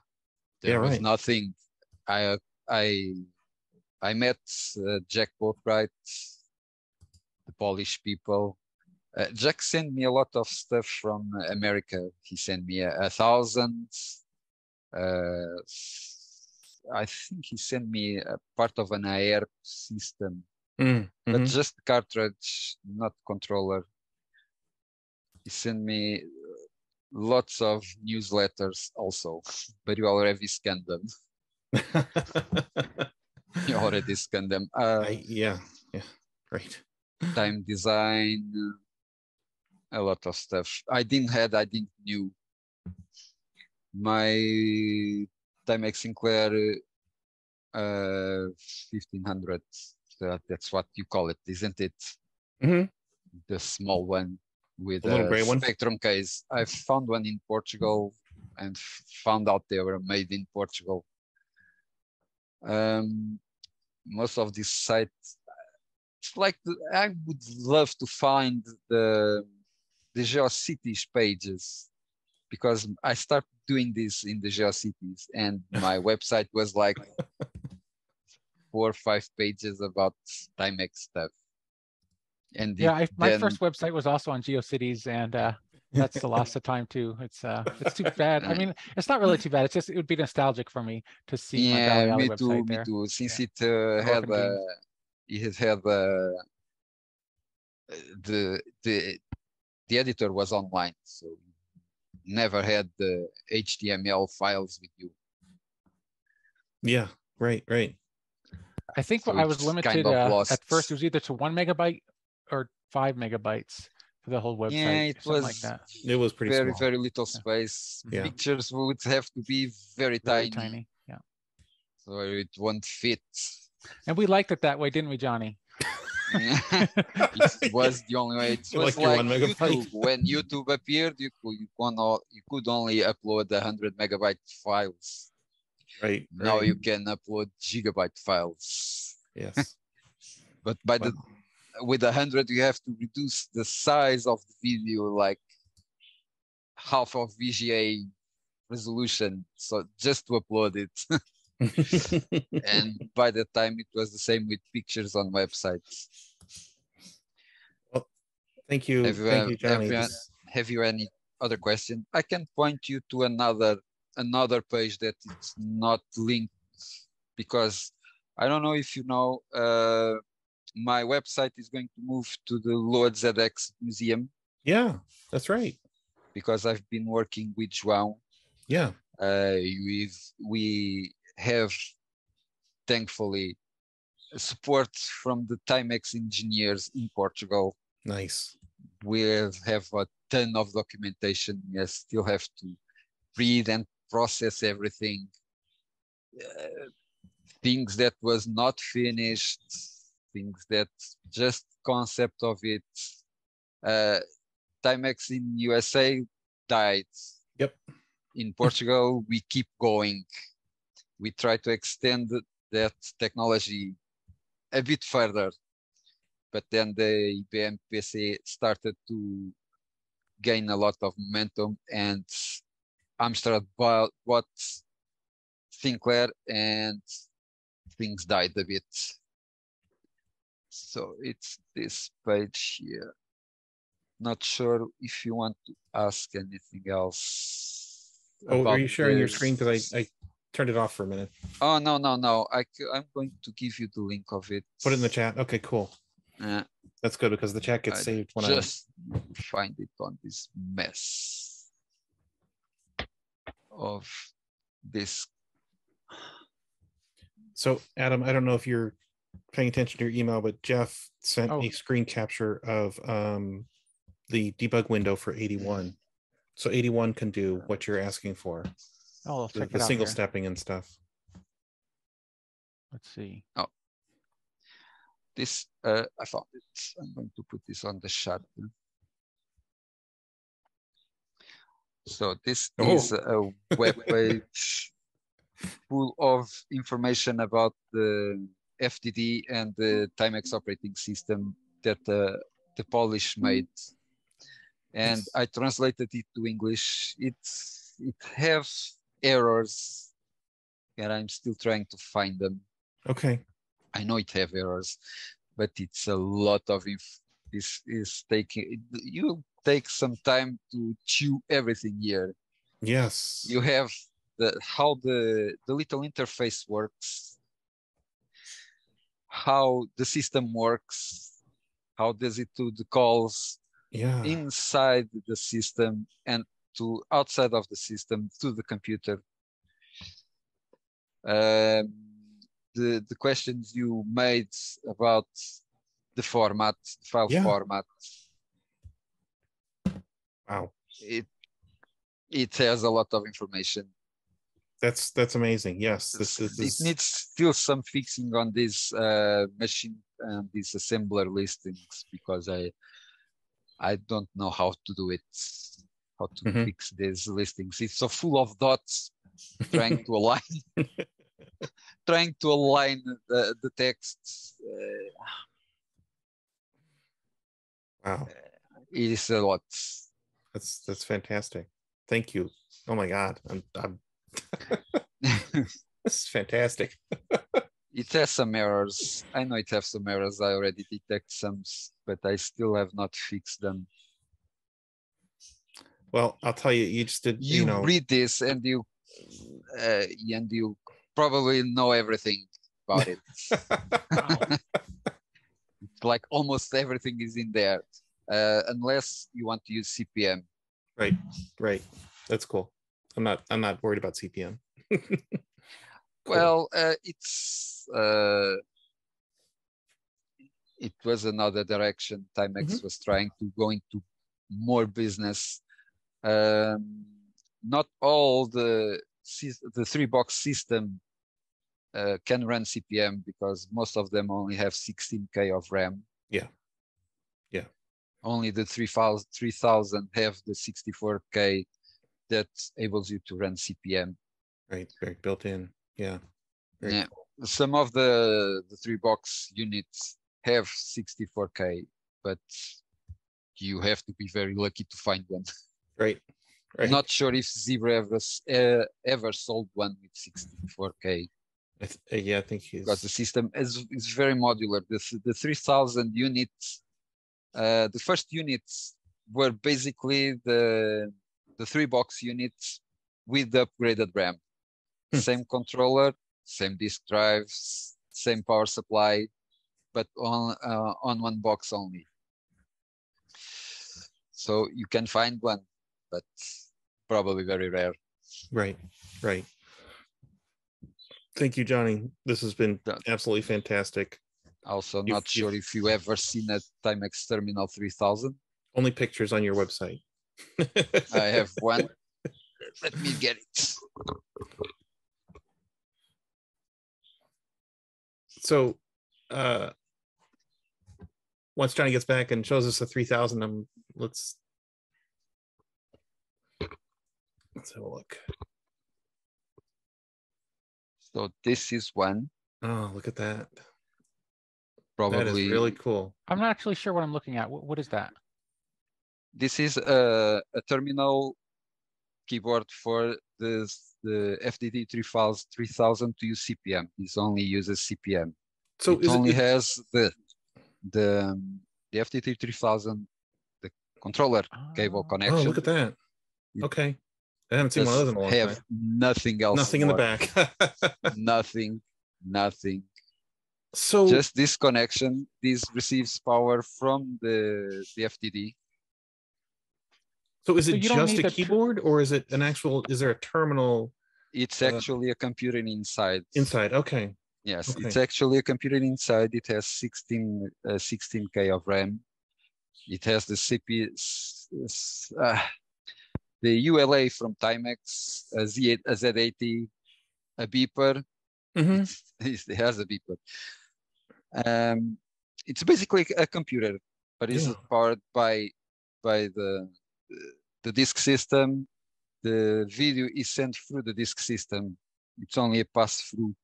There was nothing. I met Jack Boatwright, the Polish people. Jack sent me a lot of stuff from America. He sent me 1,000. I think he sent me a part of an AR system, but just the cartridge, not controller. He sent me lots of newsletters also, but you already scanned them. You already scanned them. Yeah, right. Time design, a lot of stuff. I didn't knew. My Timex Sinclair 1500. That's what you call it, isn't it? The small one with the little gray one. Spectrum case. I found one in Portugal and found out they were made in Portugal. Most of these sites, it's like I would love to find the GeoCities pages, because I started doing this in the GeoCities, and my website was like 4 or 5 pages about Timex stuff. And my first website was also on GeoCities, and that's the loss of time too. It's too bad. I mean, it's not really too bad. It's just, it would be nostalgic for me to see my Valley Alley website there. Me too. Since it had the editor was online, so never had the HTML files with you. Yeah, right. I think so I was limited at first. It was either to 1 megabyte or 5 megabytes for the whole website. Yeah, it was like that. It was pretty very small. very little space. Yeah. Pictures would have to be very tiny. Yeah. So it won't fit. And we liked it that way, didn't we, Johnny? It was the only way. It was like 1 megabyte. YouTube. When YouTube appeared, you could only upload 100 megabyte files. Right. Now you can upload gigabyte files. Yes. But with 100, you have to reduce the size of the video like half of VGA resolution. So just to upload it. And by the time it was the same with pictures on websites. Well, thank you. Thank you, Johnny. Have you any other question? I can point you to another page that it's not linked, because I don't know if you know, my website is going to move to the Lord ZX Museum. Yeah, that's right. Because I've been working with João. Yeah. We have, thankfully, support from the Timex engineers in Portugal. Nice. We have a ton of documentation. We still have to read and process everything. Things that was not finished, things that just concept of it. Timex in USA died. Yep. In Portugal, we keep going. We try to extend that technology a bit further, but then the IBM PC started to gain a lot of momentum, and Amstrad bought Sinclair, and things died a bit. So it's this page here. Not sure if you want to ask anything else. Oh, are you sharing your screen? Because I turned it off for a minute. Oh, no. I'm going to give you the link of it. Put it in the chat. Okay, cool. Yeah. That's good, because the chat gets saved when just find it on this mess of this. So, Adam, I don't know if you're paying attention to your email, but Jeff sent a screen capture of the debug window for 81. So 81 can do what you're asking for. Oh, I'll check the single stepping and stuff. Let's see. Oh, this I found it. I'm going to put this on the chat. So this is a web page full of information about the FDD and the Timex operating system that the Polish made. And I translated it to English. It has errors, and I'm still trying to find them. Okay. I know it have errors, but it's a lot of this is taking. You take some time to chew everything here. Yes. You have how the little interface works, how the system works, how does it do the calls. Yeah. Inside the system and to outside of the system to the computer. The questions you made about the format, file format. Wow. It has a lot of information. That's amazing. Yes. It needs still some fixing on this machine and these assembler listings, because I don't know how to do it, how to fix these listings. It's so full of dots, trying to align, the text. Wow, it is a lot. That's fantastic. Thank you. Oh my God, I'm this is fantastic. It has some errors. I know it has some errors. I already detect some, but I still have not fixed them. Well, I'll tell you, you just did. You read this and you probably know everything about it. Like almost everything is in there, unless you want to use CPM. Right. That's cool. I'm not worried about CPM. Cool. Well, it was another direction. Timex was trying to go into more business. Not all the 3-box system can run CPM, because most of them only have 16K of RAM. Yeah. Only the 3000 have the 64K that enables you to run CPM. Right. Very built in. Yeah. Very Yeah. cool. Some of the 3-box units have 64K, but you have to be very lucky to find one. Right. Right. Not sure if Zebra ever sold one with 64K. Yeah, I think because the system is very modular. The 3000 units, the first units were basically the 3-box units with the upgraded RAM. Same controller, same disk drives, same power supply, but on one box only. So you can find one, but probably very rare. Right. Thank you, Johnny. This has been absolutely fantastic. Also, not sure if you ever seen a Timex Terminal 3000. Only pictures on your website. I have one. Let me get it. So, once Johnny gets back and shows us the 3000, let's have a look. So this is one. Oh, look at that. Probably. That is really cool. I'm not actually sure what I'm looking at. What is that? This is a terminal keyboard for the FDD 3000 to use CPM. This only uses CPM. So it only has the FDD 3000, the controller cable connection. Oh, look at that. Okay. I haven't seen one of those in a long time. Have nothing else. Nothing in the back. Nothing. So just this connection. This receives power from the FDD. So is it just a keyboard, or is it an actual? Is there a terminal? It's actually a computer inside. Inside, okay. Yes, okay. It's actually a computer inside. It has 16K of RAM. It has the CPU. The ULA from Timex, a Z80, a beeper. It has a beeper. It's basically a computer, but it's powered by the disk system. The video is sent through the disk system. It's only a pass-through.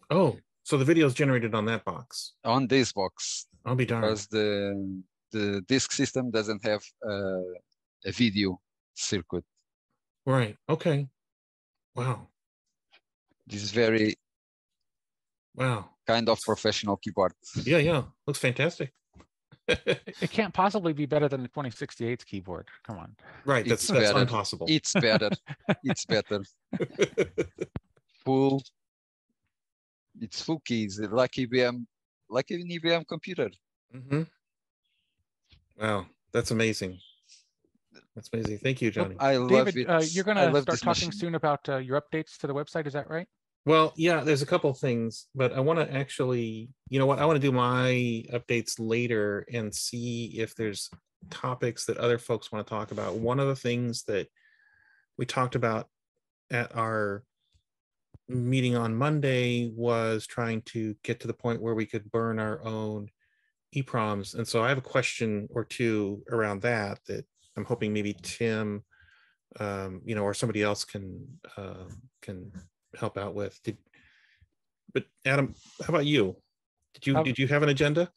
Oh, so the video is generated on that box? On this box. I'll be darned. Because the disk system doesn't have a video circuit. Right. Okay. Wow. This is very kind of professional keyboard. Yeah. Looks fantastic. It can't possibly be better than the 2068's keyboard. Come on. Right. That's impossible. It's better. It's better. It's full keys, like an IBM computer. Wow, that's amazing. That's amazing. Thank you, Johnny. I love David, it. You're going to start talking soon about your updates to the website. Is that right? Well, yeah, there's a couple of things, but I want to actually, you know what? I want to do my updates later and see if there's topics that other folks want to talk about. One of the things that we talked about at our meeting on Monday was trying to get to the point where we could burn our own EPROMs. And so I have a question or two around that I'm hoping maybe Tim, or somebody else can help out with. But Adam, how about you? Did you have an agenda?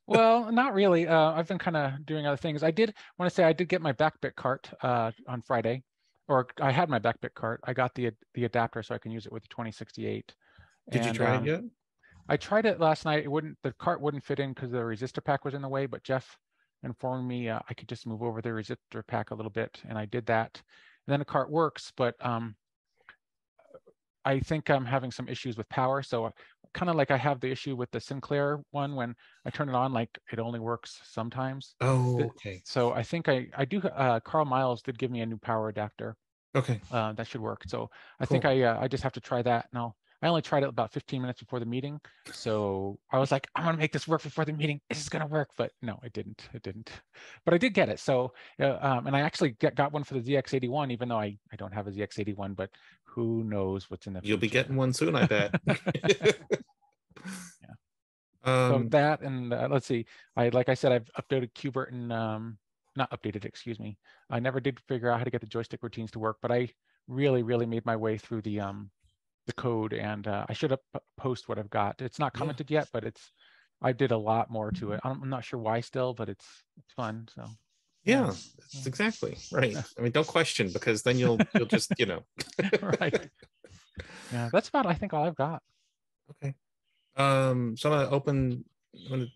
Well, not really. I've been kind of doing other things. I did want to say I did get my backbit cart on Friday, or I had my backbit cart. I got the adapter so I can use it with the 2068. Did you try it yet? I tried it last night. The cart wouldn't fit in because the resistor pack was in the way, but Jeff informed me I could just move over the resistor pack a little bit, and I did that. And then the cart works, but I think I'm having some issues with power. So kind of like I have the issue with the Sinclair one, when I turn it on, like it only works sometimes. Oh, okay. So I think I do. Carl Miles did give me a new power adapter. Okay. That should work. So I think I just have to try that now. I only tried it about 15 minutes before the meeting. So I was like, I'm going to make this work before the meeting. This is going to work. But no, it didn't. But I did get it. So, and I actually got one for the ZX81, even though I don't have a ZX81, but who knows what's in the future. You'll be getting one soon, I bet. Yeah. So that, and let's see, like I said, I've updated Qbert and not updated, excuse me. I never did figure out how to get the joystick routines to work, but I really made my way through the code, and I should have post what I've got. It's not commented yet, but I did a lot more to it. I'm not sure why still, but it's fun. So yeah, that's exactly right. I mean, don't question, because then you'll just right. Yeah, that's about, I think, all I've got. Okay. So I'm gonna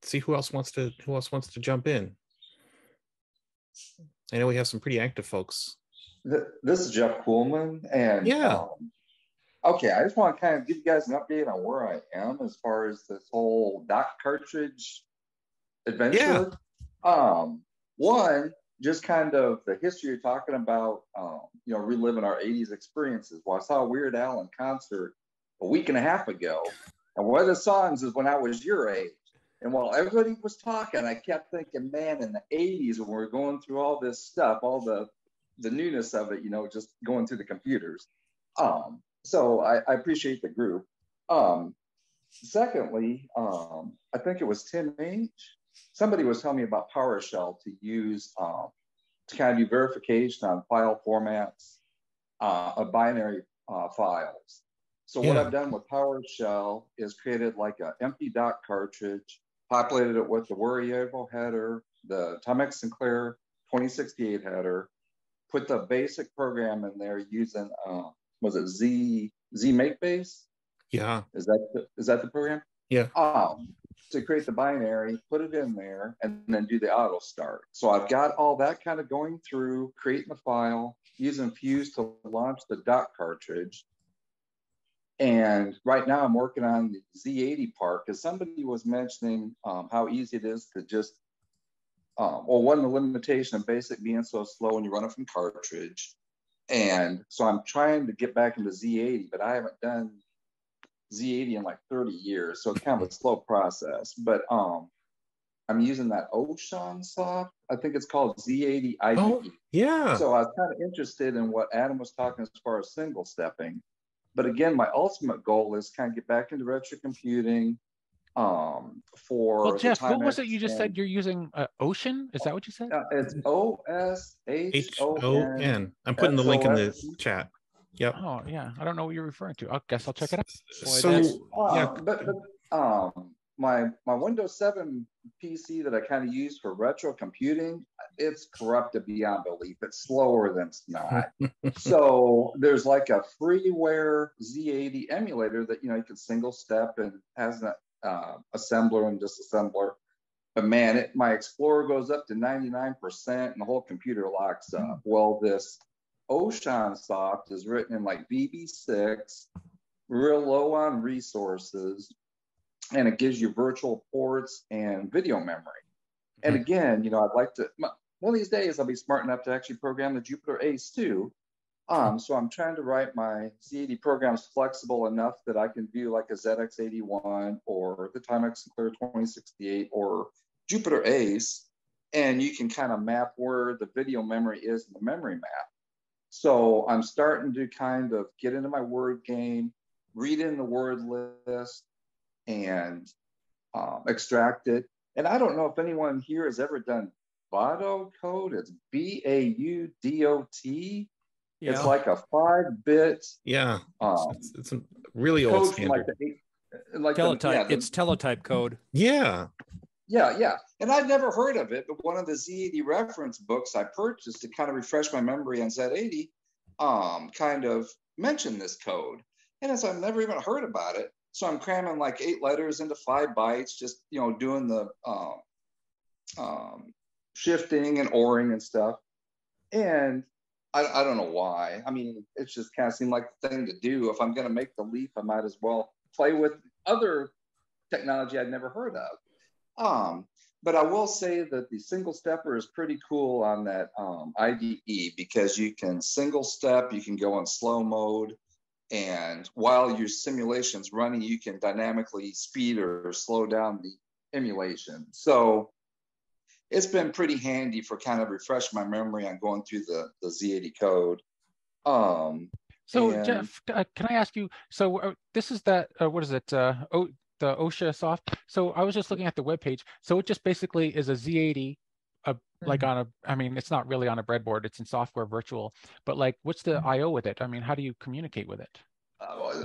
see who else wants to jump in. I know we have some pretty active folks. This is Jeff Kuhlman, and okay, I just want to kind of give you guys an update on where I am as far as this whole dock cartridge adventure. One, just kind of the history you're talking about, reliving our 80s experiences. Well, I saw Weird Al in concert a week and a half ago, and one of the songs is When I Was Your Age. And while everybody was talking, I kept thinking, man, in the 80s, when we were going through all this stuff, all the newness of it, just going through the computers. So I appreciate the group. Secondly, I think it was Tim H. Somebody was telling me about PowerShell to use to kind of do verification on file formats of binary files. So what I've done with PowerShell is created like an empty dock cartridge, populated it with the Variable header, the Timex Sinclair 2068 header, put the basic program in there using was it ZMakeBase? Yeah. Is that the program? Yeah. To create the binary, put it in there, and then do the auto start. So I've got all that kind of going through, creating the file, using Fuse to launch the dock cartridge. And right now I'm working on the Z80 part, because somebody was mentioning how easy it is to just, one of the limitation of BASIC being so slow when you run it from cartridge. And so I'm trying to get back into Z80, but I haven't done Z80 in like 30 years. So it's kind of a slow process, but I'm using that Ocean soft. I think it's called Z80 IDE. Oh, yeah. So I was kind of interested in what Adam was talking as far as single stepping. But again, my ultimate goal is kind of get back into retro computing. Well, Jeff, what was it you just said? You're using Ocean? Is that what you said? It's OSHON. I'm putting the link in the chat. Yep. Oh yeah, I don't know what you're referring to. I guess I'll check it out. My Windows 7 PC that I kind of use for retro computing, it's corrupted beyond belief. It's slower than snot. So there's like a freeware Z80 emulator that you can single step and has an assembler and disassembler. But man, my Explorer goes up to 99% and the whole computer locks up. Well, this Ocean soft is written in like VB6, real low on resources, and it gives you virtual ports and video memory. And again, I'd like to, one of these days I'll be smart enough to actually program the Jupyter Ace too. So I'm trying to write my Z80 programs flexible enough that I can view like a ZX81 or the Timex Sinclair 2068 or Jupyter Ace, and you can kind of map where the video memory is in the memory map. So I'm starting to kind of get into my word game, read in the word list, and extract it. And I don't know if anyone here has ever done Baudot code. It's BAUDOT. Yeah. It's like a 5-bit. Yeah, it's a really old standard. Teletype. It's teletype code. Yeah. Yeah. And I'd never heard of it, but one of the Z80 reference books I purchased to kind of refresh my memory on Z80 kind of mentioned this code. And I've never even heard about it. So I'm cramming like 8 letters into 5 bytes, just, doing the shifting and ORing and stuff. And I don't know why. I mean, it just kind of seemed like the thing to do. If I'm going to make the leap, I might as well play with other technology I'd never heard of. But I will say that the single stepper is pretty cool on that IDE, because you can single step, you can go in slow mode, and while your simulation's running, you can dynamically speed or slow down the emulation. So it's been pretty handy for kind of refresh my memory on going through the Z80 code. So Jeff, can I ask you, so this is that, what is it? the OSHA soft. So I was just looking at the webpage. So it just basically is a Z80, like on a, I mean, it's not really on a breadboard, it's in software virtual, but like, what's the IO with it? I mean, how do you communicate with it?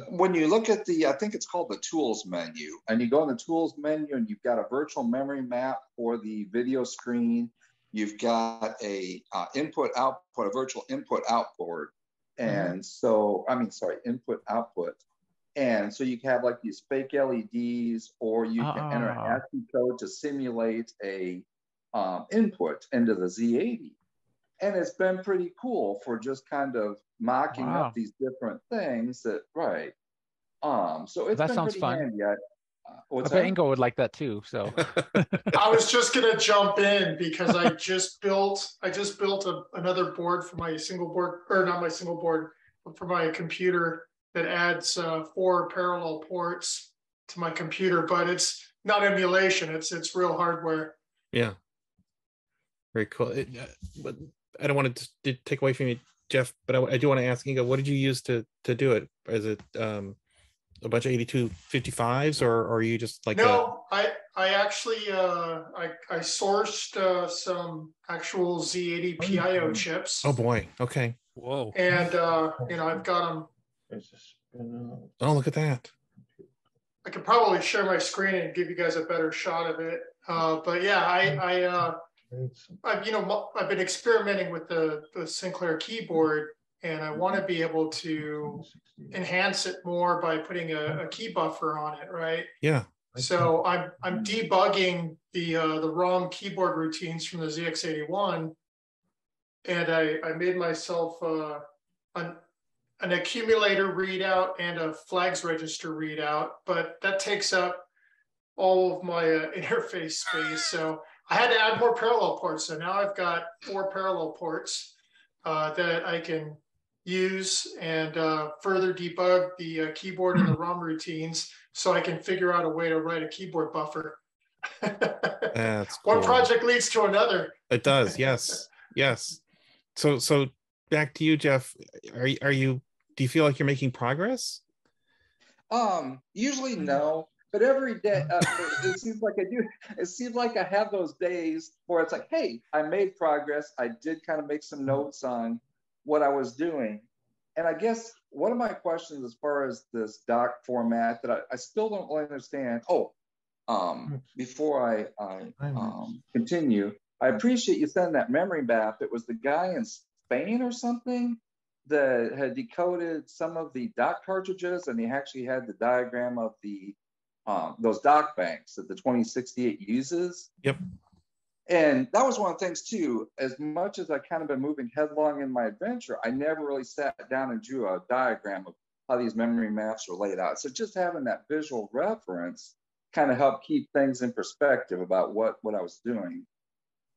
When you look at the, I think it's called the tools menu, and you go in the tools menu and you've got a virtual memory map for the video screen. You've got a input output, a virtual input output. And so, I mean, sorry, input output. And so you can have like these fake LEDs, or you can enter an ASCII code to simulate a input into the Z80. And it's been pretty cool for just kind of mocking up these different things that, right. So it's that been sounds pretty fun. handy. I bet Ingo would like that too. So I was just gonna jump in because I just built another board for my single board, or not my single board, but for my computer that adds 4 parallel ports to my computer, but it's not emulation, it's real hardware. Yeah. Very cool. But I don't want to take away from you, Jeff, but I do want to ask Ingo, what did you use to do it? Is it a bunch of 8255s, or are you just like I actually I sourced some actual Z80 PIO chips. Oh boy, okay. Whoa. And I've got them. Oh, look at that. I could probably share my screen and give you guys a better shot of it. But yeah, I've been experimenting with the Sinclair keyboard, and I want to be able to enhance it more by putting a key buffer on it, right? Yeah. So I'm debugging the ROM keyboard routines from the ZX81, and I made myself an accumulator readout and a flags register readout, but that takes up all of my interface space. So I had to add more parallel ports. So now I've got 4 parallel ports that I can use and further debug the keyboard and the ROM routines, so I can figure out a way to write a keyboard buffer. That's cool. One project leads to another. It does, yes, yes. So back to you, Jeff. Do you feel like you're making progress? Usually no, but every day it seems like I do. It seems like I have those days where it's like, hey, I made progress. I did kind of make some notes on what I was doing. And I guess one of my questions as far as this doc format that I still don't really understand. Before I continue, I appreciate you sending that memory map. It was the guy in Spain or something that had decoded some of the dock cartridges, and he actually had the diagram of the those dock banks that the 2068 uses. Yep. And that was one of the things too. As much as I kind of been moving headlong in my adventure, I never really sat down and drew a diagram of how these memory maps were laid out. So just having that visual reference kind of helped keep things in perspective about what I was doing.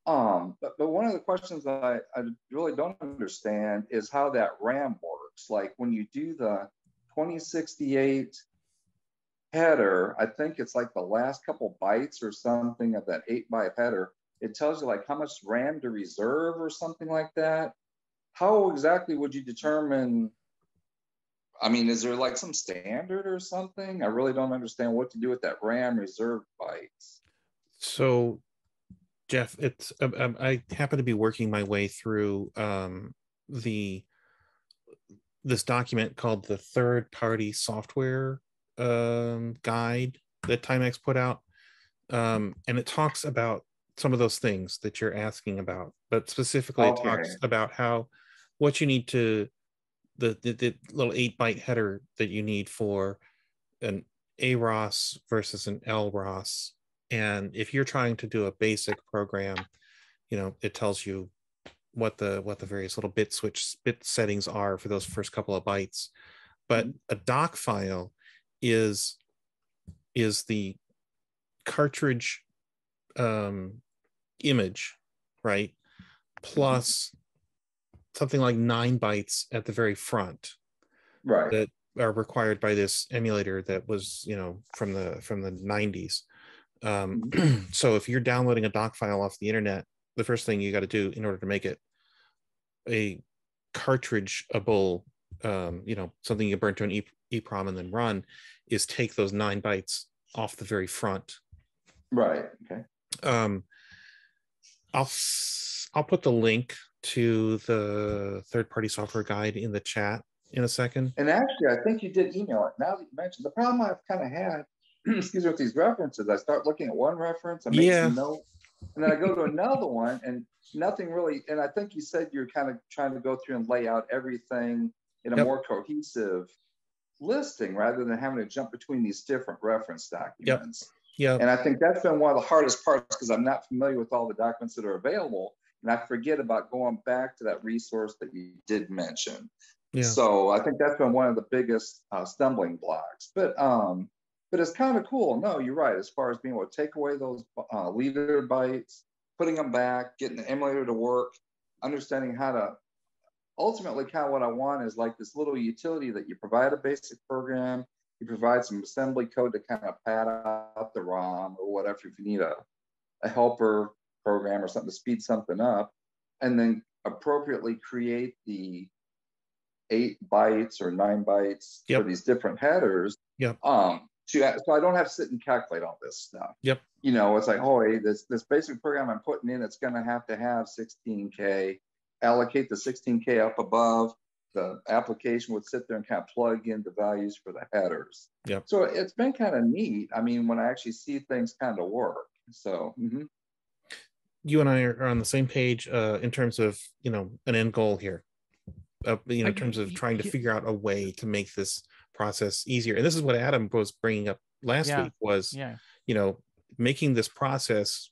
But one of the questions that I really don't understand is how that RAM works. Like when you do the 2068 header, I think it's like the last couple bytes or something of that 8-byte header. It tells you like how much RAM to reserve or something like that. How exactly would you determine? I mean, is there like some standard or something? I really don't understand what to do with that RAM reserve bytes. So, Jeff, it's I happen to be working my way through this document called the third-party software guide that Timex put out, and it talks about some of those things that you're asking about, but specifically it talks about what you need to the little 8-byte header that you need for an AROS versus an LROS. And if you're trying to do a basic program, it tells you what the various little bit settings are for those first couple of bytes. But a doc file is the cartridge image, right? Plus something like 9 bytes at the very front, right? That are required by this emulator that was, from the 90s. So if you're downloading a doc file off the internet, the first thing you got to do in order to make it a cartridgeable, something you burn to an EEPROM and then run, is take those 9 bytes off the very front. Right. Okay. I'll put the link to the third-party software guide in the chat in a second. And actually, I think you did email it. Now that you mentioned, the problem I've kind of had, excuse me, with these references, I start looking at one reference, I make some notes, and then I go to another one, and nothing really. And I think you said you're kind of trying to go through and lay out everything in a more cohesive listing rather than having to jump between these different reference documents. Yeah. And I think that's been one of the hardest parts because I'm not familiar with all the documents that are available. And I forget about going back to that resource that you did mention. Yeah. So I think that's been one of the biggest stumbling blocks. But it's kind of cool. No, you're right. As far as being able to take away those leader bytes, putting them back, getting the emulator to work, understanding how to ultimately kind of what I want is like this little utility that you provide a basic program, you provide some assembly code to kind of pad out the ROM or whatever if you need a helper program or something to speed something up, and then appropriately create the 8 bytes or 9 bytes for these different headers. Yep. So I don't have to sit and calculate all this stuff. Yep. You know, it's like, oh, hey, this basic program I'm putting in, it's going to have 16K. Allocate the 16K up above. The application would sit there and kind of plug in the values for the headers. Yep. So it's been kind of neat. I mean, when I actually see things kind of work. So. You and I are on the same page in terms of, an end goal here. In terms of trying to figure out a way to make this process easier. And this is what Adam was bringing up last week was, making this process,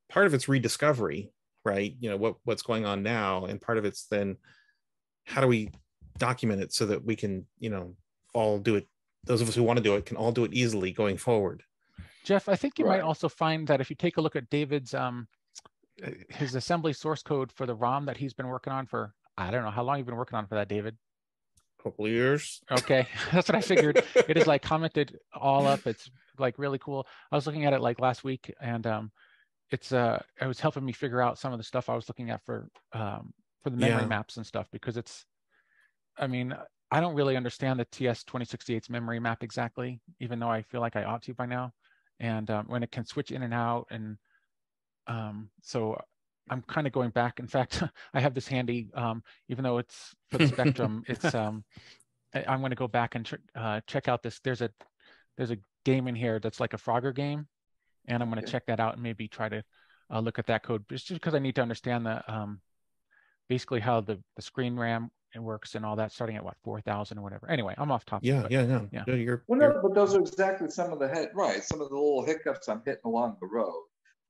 part of it's rediscovery, right? What's going on now. And part of it's then how do we document it so that we can, all do it. Those of us who want to do it can all do it easily going forward. Jeff, I think you might also find that if you take a look at David's, his assembly source code for the ROM that he's been working on for, I don't know, how long you've been working on for that, David? Couple of years. Okay, that's what I figured. It is like commented all up. It's like really cool. I was looking at it like last week, and it was helping me figure out some of the stuff I was looking at for the memory maps and stuff, because I don't really understand the TS-2068's memory map exactly, even though I feel like I ought to by now. And when it can switch in and out, and so I'm kind of going back. In fact, I have this handy, even though it's for the Spectrum, it's I'm going to go back and check out this. There's a game in here that's like a Frogger game, and I'm going to check that out and maybe try to look at that code. Just because I need to understand the basically how the screen RAM works and all that, starting at 4,000 or whatever. Anyway, I'm off topic. But those are exactly some of the some of the little hiccups I'm hitting along the road.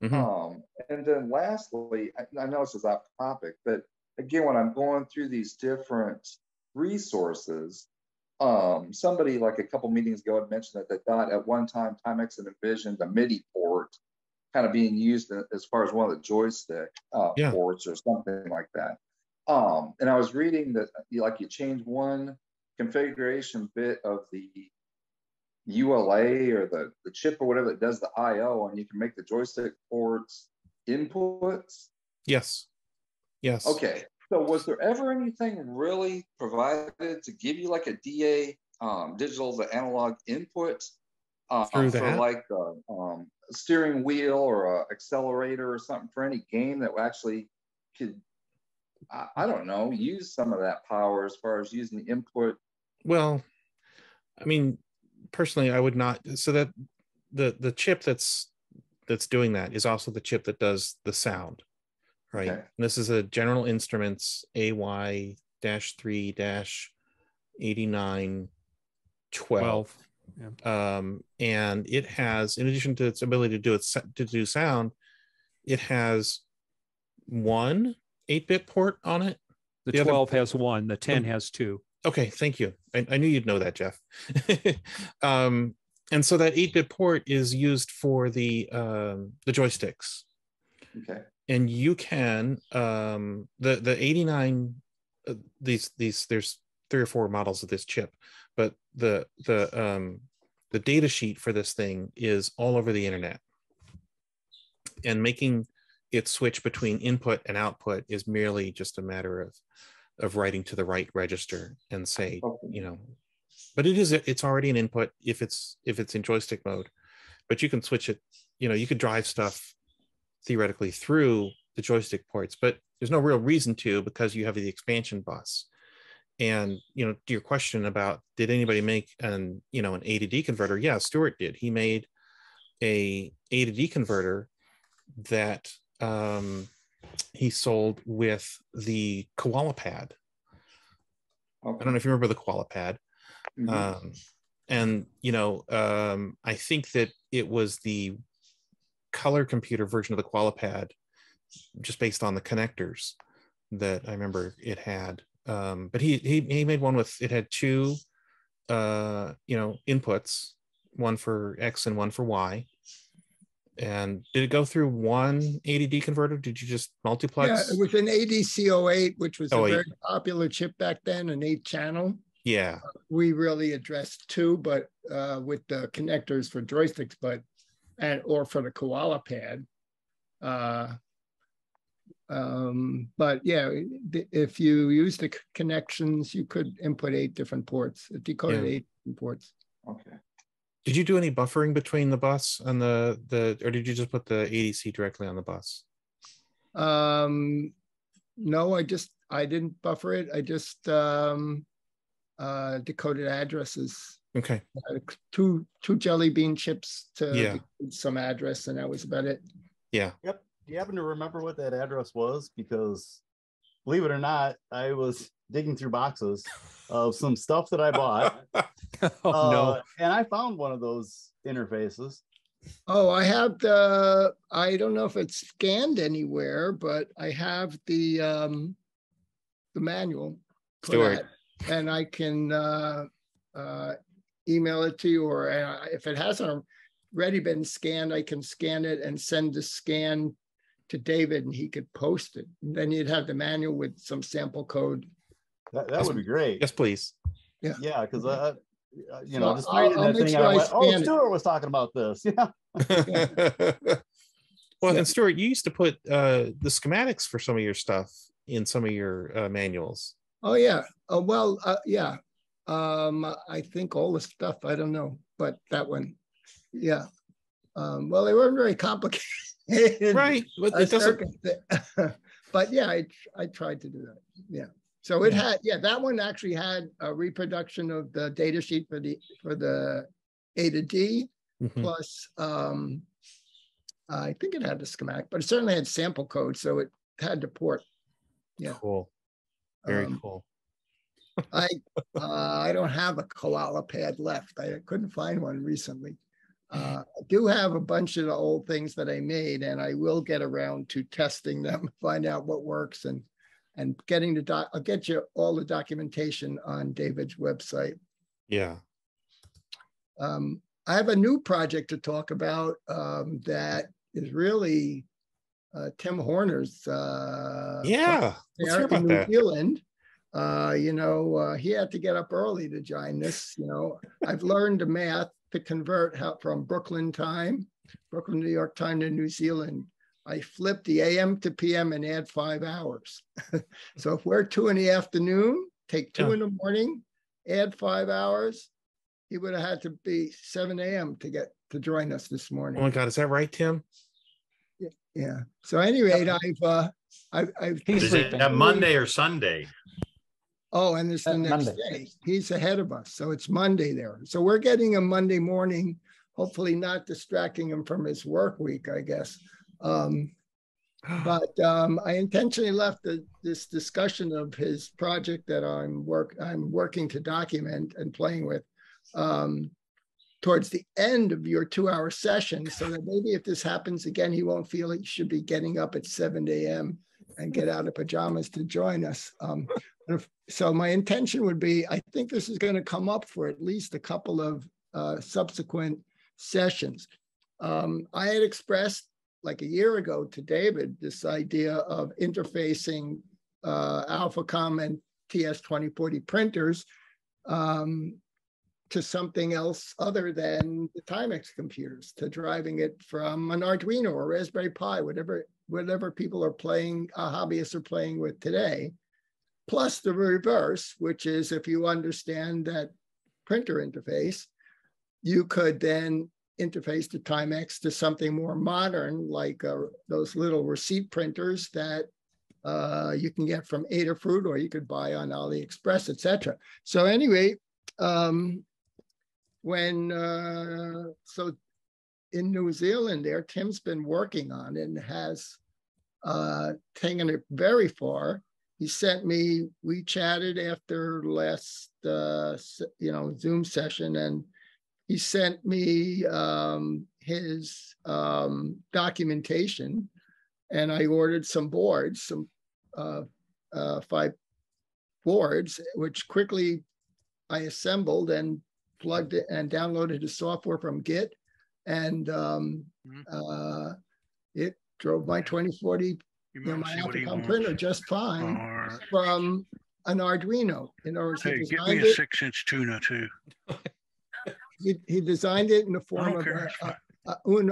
Mm-hmm. And then lastly, I know this is off topic, but again, when I'm going through these different resources, somebody like a couple meetings ago had mentioned that they thought at one time Timex had envisioned a MIDI port kind of being used as far as one of the joystick ports or something like that. And I was reading that you change one configuration bit of the ULA or the chip or whatever that does the IO, and you can make the joystick ports inputs. Yes. Okay. So was there ever anything really provided to give you like a DA digital to analog input for like a steering wheel or a accelerator or something for any game that actually could, I don't know, use some of that power as far as using the input? Well, personally, I would not. So that the chip that's doing that is also the chip that does the sound, right? Okay. And this is a General Instruments AY-3-8912. And it has, in addition to its ability to do sound, it has one 8-bit port on it. The 12 has one. The 10 has two. Okay, thank you. I knew you'd know that, Jeff. And so that 8-bit port is used for the joysticks. Okay. And you can the 89 these there's 3 or 4 models of this chip, but the data sheet for this thing is all over the internet. And making it switch between input and output is merely just a matter of writing to the right register and say, but it's already an input if it's in joystick mode, but you can switch it. You could drive stuff theoretically through the joystick ports, but there's no real reason to, because you have the expansion bus. And to your question about did anybody make an A to D converter? Yeah, Stewart did. He made a to D converter that he sold with the Koala Pad. Okay. I don't know if you remember the Koala Pad. Mm-hmm. I think that it was the color computer version of the Koala Pad, just based on the connectors that I remember it had. But he made one with, it had two inputs, one for X and one for Y. And did it go through one ADD converter? Did you just multiplex? Yeah, it was an ADC08, which was a very popular chip back then, an 8-channel. Yeah. We really addressed 2, but with the connectors for joysticks, or for the Koala Pad. But yeah, if you use the connections, you could input 8 different ports. It decoded 8 different ports. Okay. Did you do any buffering between the bus and the or did you just put the ADC directly on the bus? No, I didn't buffer it. I just decoded addresses. Okay. Two jelly bean chips to decode some address, and that was about it. Yeah. Yep. Do you happen to remember what that address was? Because believe it or not, I was digging through boxes of some stuff that I bought. No. And I found one of those interfaces. Oh, I have I don't know if it's scanned anywhere, but I have the manual for that, and I can email it to you, or if it hasn't already been scanned, I can scan it and send the scan to David, and he could post it. And then you'd have the manual with some sample code. That would be great. Yes, please. Yeah, because just reading that thing, I went, Stewart was talking about this. Yeah. Well, and Stewart, you used to put the schematics for some of your stuff in some of your manuals. Oh yeah. Yeah. I think all the stuff, I don't know, but that one, yeah. Well, they weren't very complicated. Right. But it doesn't. But yeah, I tried to do that. Yeah. So it had, that one actually had a reproduction of the data sheet for the A to D, plus I think it had the schematic, but it certainly had sample code, so it had to port. Yeah. Cool. Very cool. I don't have a Koala Pad left. I couldn't find one recently. I do have a bunch of the old things that I made, and I will get around to testing them, find out what works, and getting I'll get you all the documentation on David's website. Yeah. I have a new project to talk about that is really Tim Horner's. Let's hear about New Zealand. He had to get up early to join this. I've learned the math to convert from Brooklyn, New York time to New Zealand. I flip the AM to PM and add 5 hours. So if we're 2 in the afternoon, take 2 in the morning, add 5 hours, he would have had to be 7 a.m. to join us this morning. Oh my God, is that right, Tim? Yeah. So at any rate, I've is it Monday or Sunday? Oh, and it's the next day. He's ahead of us. So it's Monday there. So we're getting a Monday morning, hopefully not distracting him from his work week, I guess. But I intentionally left this discussion of his project that I'm working to document and playing with towards the end of your 2-hour session, so that maybe if this happens again, he won't feel he should be getting up at 7 a.m. and get out of pajamas to join us. So my intention would be, I think this is going to come up for at least a couple of subsequent sessions. I had expressed like a year ago to David this idea of interfacing Alphacom and TS2040 printers to something else other than the Timex computers, to driving it from an Arduino or Raspberry Pi, whatever people are playing, hobbyists are playing with today. Plus the reverse, which is if you understand that printer interface, you could then interface the Timex to something more modern, like those little receipt printers that you can get from Adafruit, or you could buy on AliExpress, etc. So anyway, so in New Zealand there, Tim's been working on it and has taken it very far. He sent me, we chatted after last, Zoom session, and he sent me his documentation, and I ordered some boards, some 5 boards, which quickly I assembled and plugged it and downloaded the software from Git, and it drove my 2040, my Alphacom printer just fine from an Arduino. In other words, hey, get me a 6-inch tuna too. He designed it in the form of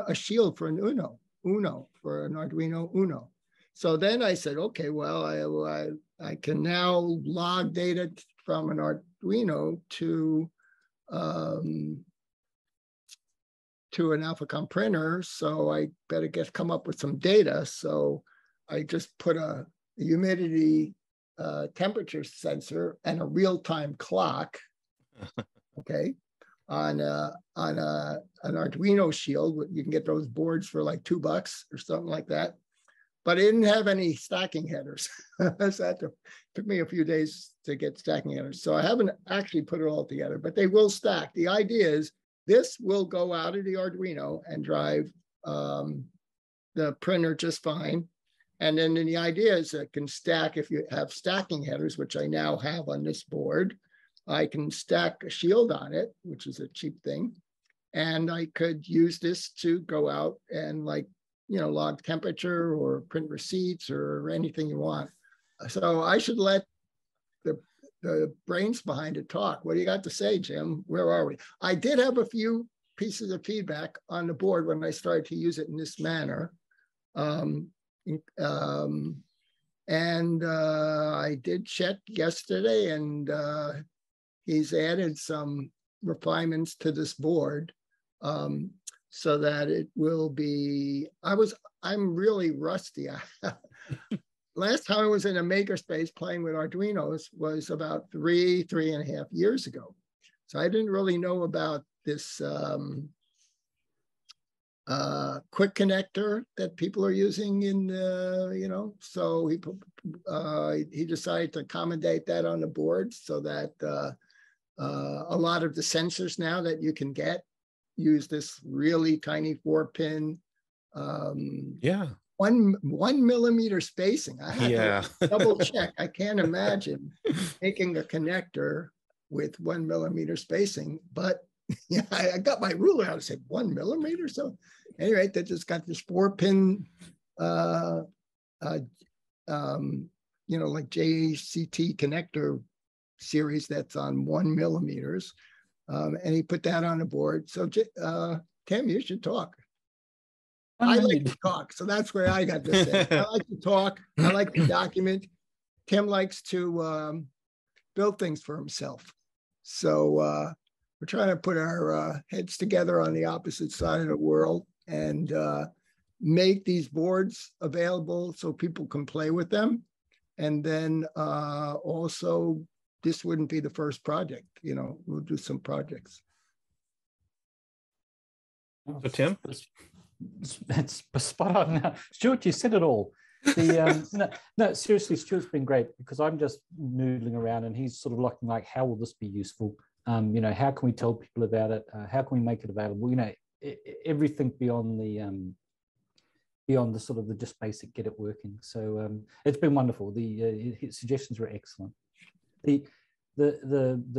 a shield for an Uno for an Arduino Uno. So then I said, okay, well, I can now log data from an Arduino to an Alphacom printer. So I better come up with some data. So I just put a humidity temperature sensor and a real-time clock, okay, on an Arduino shield. You can get those boards for like $2 or something like that. But it didn't have any stacking headers. So it took me a few days to get stacking headers. So I haven't actually put it all together, but they will stack. The idea is this will go out of the Arduino and drive the printer just fine. And then the idea is it can stack, if you have stacking headers, which I now have on this board, I can stack a shield on it, which is a cheap thing. And I could use this to go out and log temperature or print receipts or anything you want. So I should let the brains behind it talk. What do you got to say, Jim? Where are we? I did have a few pieces of feedback on the board when I started to use it in this manner. I did check yesterday, and he's added some refinements to this board so that it will be, I'm really rusty. Last time I was in a makerspace playing with Arduinos was about 3.5 years ago. So I didn't really know about this quick connector that people are using in so he decided to accommodate that on the board so that a lot of the sensors now that you can get use this really tiny 4-pin 1 millimeter spacing. I had to double check. I can't imagine making a connector with 1 millimeter spacing, but yeah, I got my ruler out and said 1 millimeter. So anyway, they just got this 4-pin, like JCT connector series that's on 1 millimeters. And he put that on the board. So Tim, you should talk. I like to talk, so that's where I got this thing. I like to talk. I like to document. Tim likes to build things for himself. So we're trying to put our heads together on the opposite side of the world and make these boards available so people can play with them. And then also, this wouldn't be the first project. We'll do some projects. So Tim? That's spot on. Now, Stuart, you said it all. No, seriously, Stuart's been great because I'm just noodling around and he's sort of looking like, how will this be useful? How can we tell people about it? How can we make it available? Everything beyond the sort of the just basic get it working. So it's been wonderful. The suggestions were excellent. The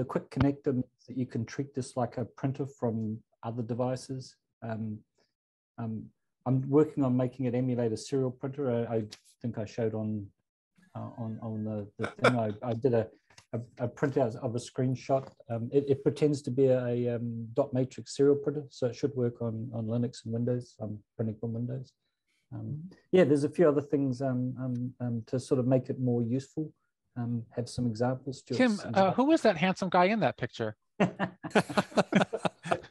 quick connector means that you can treat this like a printer from other devices. I'm working on making it emulate a serial printer. I think I showed on the thing. I did a printout of a screenshot. It pretends to be a dot matrix serial printer, so it should work on Linux and Windows. I'm printing from Windows. There's a few other things to sort of make it more useful. Have some examples. Tim, who was that handsome guy in that picture?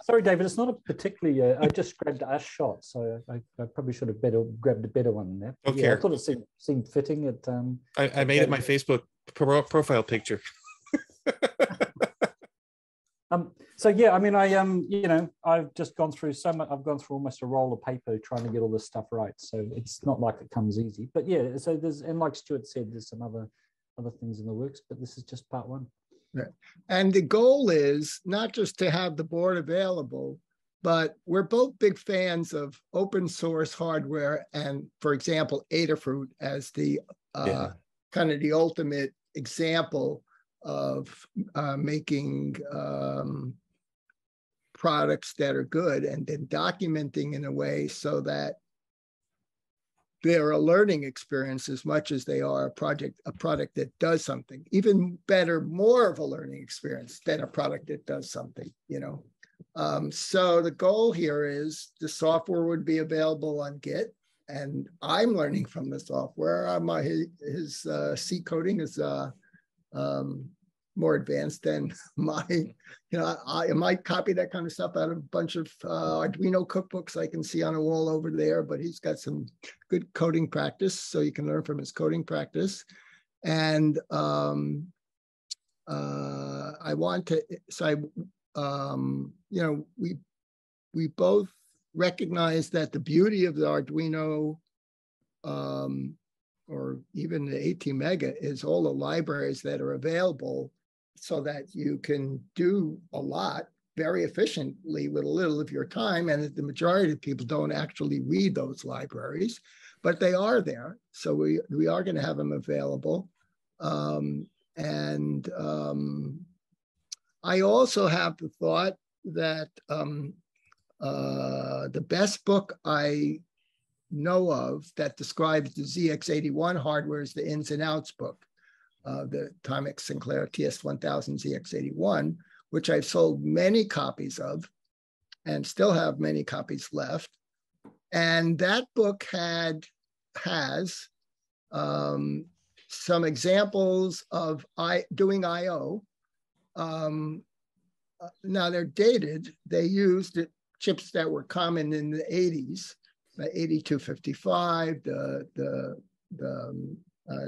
Sorry, David, it's not a particularly, I just grabbed a shot, so I probably should have grabbed a better one than that. Okay. Yeah, I thought it seemed fitting. I made it my Facebook profile picture. So yeah, I mean, I've just gone through so much. I've gone through almost a roll of paper trying to get all this stuff right. So it's not like it comes easy. But yeah, so and like Stewart said, there's some other things in the works, but this is just part one. Right. And the goal is not just to have the board available, but we're both big fans of open source hardware. And for example, Adafruit as the kind of the ultimate example of making products that are good and then documenting in a way so that they're a learning experience as much as they are a product that does something. Even better, more of a learning experience than a product that does something, So the goal here is the software would be available on Git, and I'm learning from the software. His C coding is more advanced than mine. I might copy that kind of stuff out of a bunch of Arduino cookbooks I can see on a wall over there, but he's got some good coding practice, so you can learn from his coding practice. And I want to, we both recognize that the beauty of the Arduino or even the ATmega is all the libraries that are available so that you can do a lot very efficiently with a little of your time. And the majority of people don't actually read those libraries, but they are there. So we are going to have them available. I also have the thought that the best book I know of that describes the ZX81 hardware is the Ins and Outs book, the Timex Sinclair TS1000 ZX81, which I've sold many copies of and still have many copies left. And that book has some examples of doing I/O. Now they're dated. They used chips that were common in the 80s, the 8255, the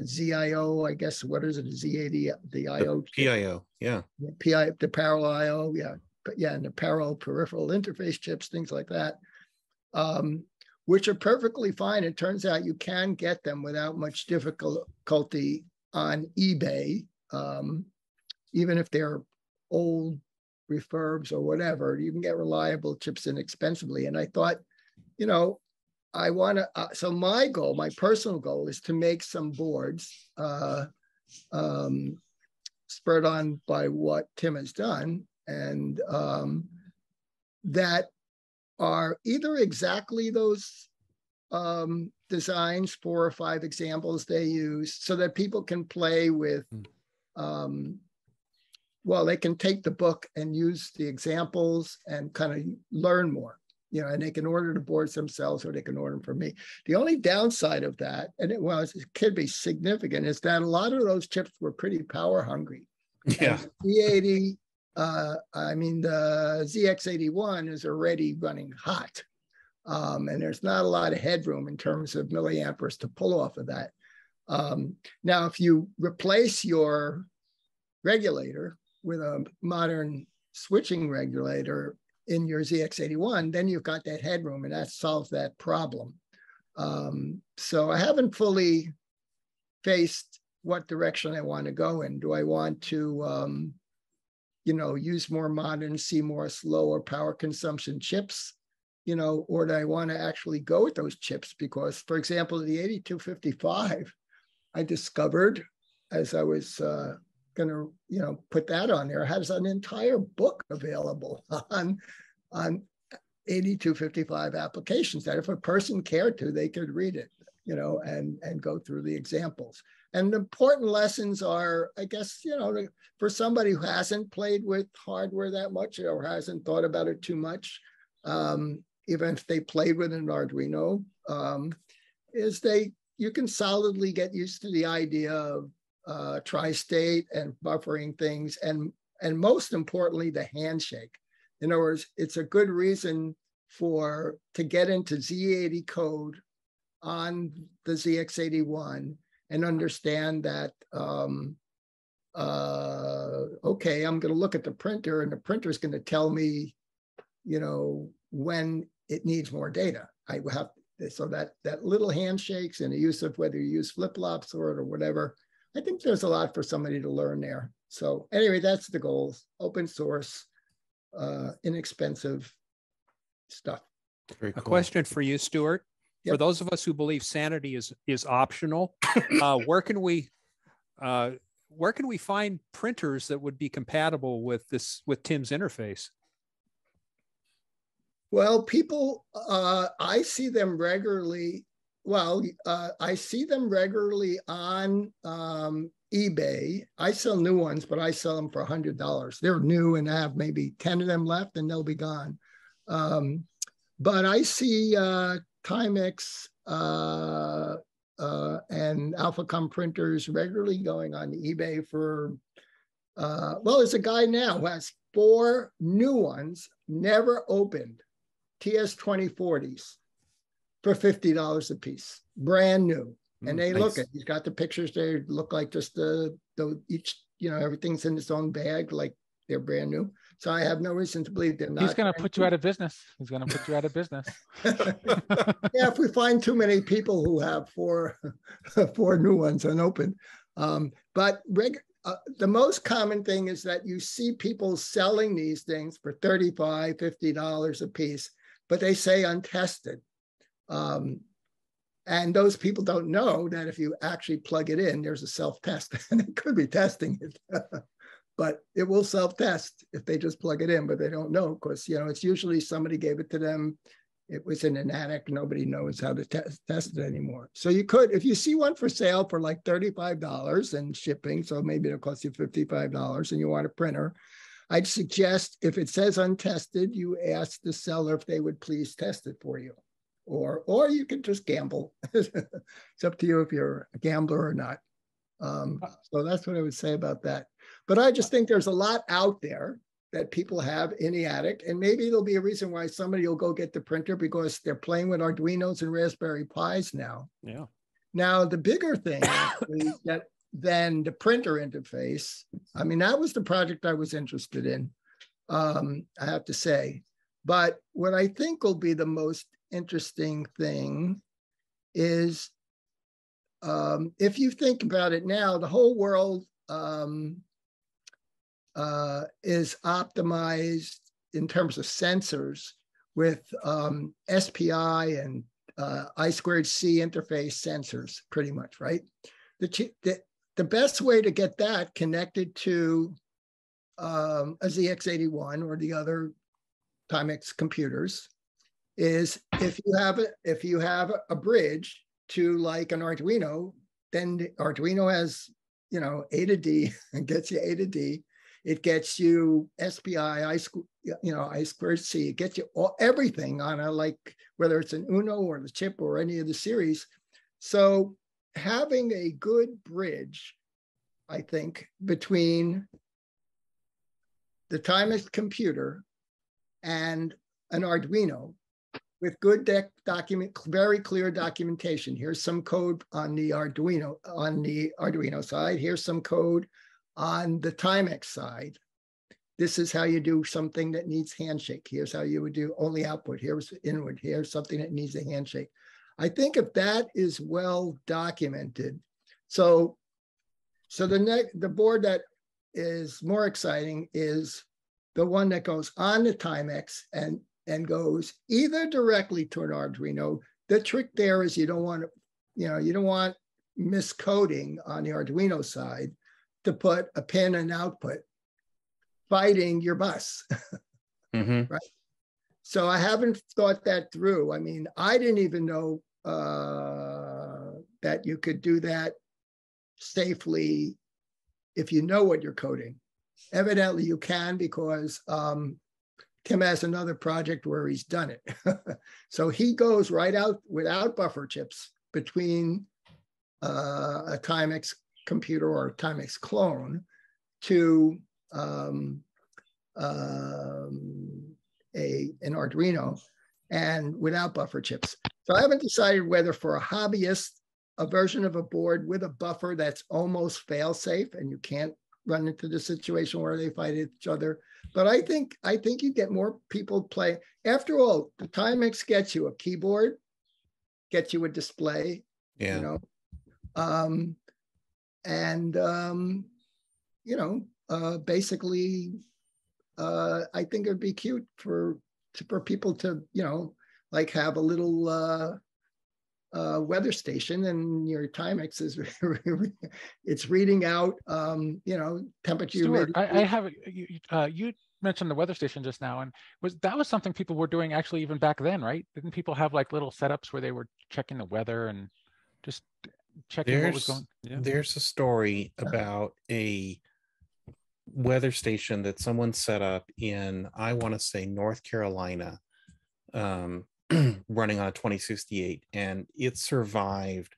ZIO, I guess, what is it, Z80, the IO? PIO, yeah. The parallel IO, yeah. But yeah, and the parallel peripheral interface chips, things like that, which are perfectly fine. It turns out you can get them without much difficulty on eBay, even if they're old refurbs or whatever. You can get reliable chips inexpensively. And I thought, I want to, so my goal, my personal goal is to make some boards spurred on by what Tim has done, and that are either exactly those designs, 4 or 5 examples they use, so that people can play with, they can take the book and use the examples and kind of learn more. And they can order the boards themselves or they can order them from me. The only downside of that, and it could be significant, is that a lot of those chips were pretty power hungry. Yeah. The ZX81 is already running hot. And there's not a lot of headroom in terms of milliamperes to pull off of that. Now, if you replace your regulator with a modern switching regulator in your ZX81, then you've got that headroom, and that solves that problem. So I haven't fully faced what direction I want to go in. Do I want to, use more modern, CMOS, lower power consumption chips, or do I want to actually go with those chips? Because, for example, the 8255, I discovered as I was going to, put that on there, has an entire book available on 8255 applications that if a person cared to, they could read it, and go through the examples. And the important lessons are, I guess, for somebody who hasn't played with hardware that much or hasn't thought about it too much, even if they played with an Arduino, you can solidly get used to the idea of tri-state and buffering things and and most importantly, the handshake. In other words, it's a good reason to get into Z80 code on the ZX81 and understand that, okay, I'm going to look at the printer and the printer is going to tell me, when it needs more data. I have, so that little handshakes and the use of whether you use flip-flops or whatever, I think there's a lot for somebody to learn there. So anyway, that's the goals: open source, inexpensive stuff. Very cool. A question for you, Stewart. Yep. For those of us who believe sanity is optional, where can we find printers that would be compatible with Tim's interface? Well, people, I see them regularly. Well, I see them regularly on eBay. I sell new ones, but I sell them for $100. They're new and I have maybe 10 of them left and they'll be gone. But I see Timex and Alphacom printers regularly going on eBay for, well, there's a guy now who has 4 new ones, never opened, TS2040s for $50 a piece, brand new. And they look at, he's got the pictures, they look like just each, everything's in its own bag, like they're brand new. So I have no reason to believe they're not. He's going to put you out of business. He's going to put you out of business. Yeah, if we find too many people who have 4 new ones unopened. But the most common thing is that you see people selling these things for $35, $50 a piece, but they say untested. And those people don't know that if you actually plug it in, there's a self-test, and it could be testing it. But it will self-test if they just plug it in, but they don't know, because it's usually somebody gave it to them. It was in an attic. Nobody knows how to test it anymore. So you could, if you see one for sale for like $35 and shipping, so maybe it'll cost you $55 and you want a printer, I'd suggest if it says untested, you ask the seller if they would please test it for you. Or you can just gamble. It's up to you if you're a gambler or not. So that's what I would say about that. But I just think there's a lot out there that people have in the attic, and maybe there'll be a reason why somebody will go get the printer, because they're playing with Arduinos and Raspberry Pis now. Yeah. Now the bigger thing than the printer interface, I mean, that was the project I was interested in, I have to say. But what I think will be the most interesting thing is, if you think about it now, the whole world is optimized in terms of sensors with SPI and I2C interface sensors, pretty much, right? The best way to get that connected to a ZX81 or the other Timex computers is if you have a bridge to like an Arduino, then the Arduino has A to D and gets you A to D. It gets you SPI, I2C. It gets you everything on a, like, whether it's an Uno or the chip or any of the series. So having a good bridge, I think, between the Timex computer and an Arduino with good very clear documentation. Here's some code on the Arduino side. Here's some code on the Timex side. This is how you do something that needs handshake. Here's how you would do only output. Here's inward. Here's something that needs a handshake. I think if that is well documented, so the board that is more exciting is the one that goes on the Timex and goes either directly to an Arduino. The trick there is you don't want miscoding on the Arduino side to put a pin and output fighting your bus, right? So I haven't thought that through. I mean, I didn't even know that you could do that safely if you know what you're coding. Evidently you can, because Tim has another project where he's done it. So he goes right out without buffer chips between a Timex computer or a Timex clone to an Arduino and without buffer chips. So I haven't decided whether for a hobbyist, a version of a board with a buffer that's almost fail-safe and you can't run into the situation where they fight each other. But I think you get more people play. After all, the Timex gets you a keyboard, gets you a display, yeah. You know, basically, I think it'd be cute for people to, like have a little weather station, and your Timex is it's reading out, temperature. Stewart, I have you mentioned the weather station just now, and that was something people were doing actually even back then, right? Didn't people have like little setups where they were checking the weather and just checking what was going? Yeah. There's a story about a weather station that someone set up in, I want to say, North Carolina, running on a 2068, and it survived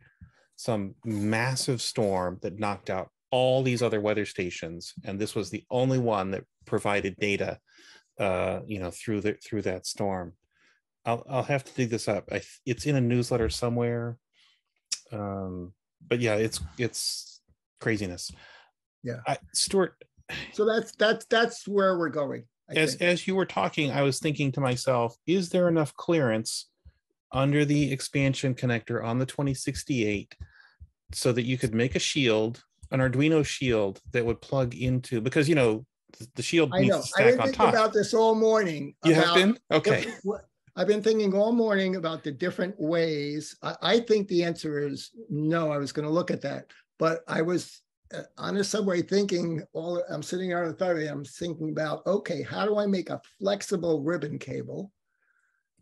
some massive storm that knocked out all these other weather stations, and this was the only one that provided data through that storm. I'll have to dig this up. It's in a newsletter somewhere, but yeah, it's craziness. Yeah. Stuart, so that's where we're going. As you were talking, I was thinking to myself, is there enough clearance under the expansion connector on the 2068 so that you could make a shield, an Arduino shield that would plug into, because the shield needs to stack on top. I've been thinking about this all morning. You have been? Okay. I've been thinking all morning about the different ways. I think the answer is no. I was going to look at that, but I was on the subway thinking, I'm sitting there on the subway, I'm thinking about, okay, how do I make a flexible ribbon cable?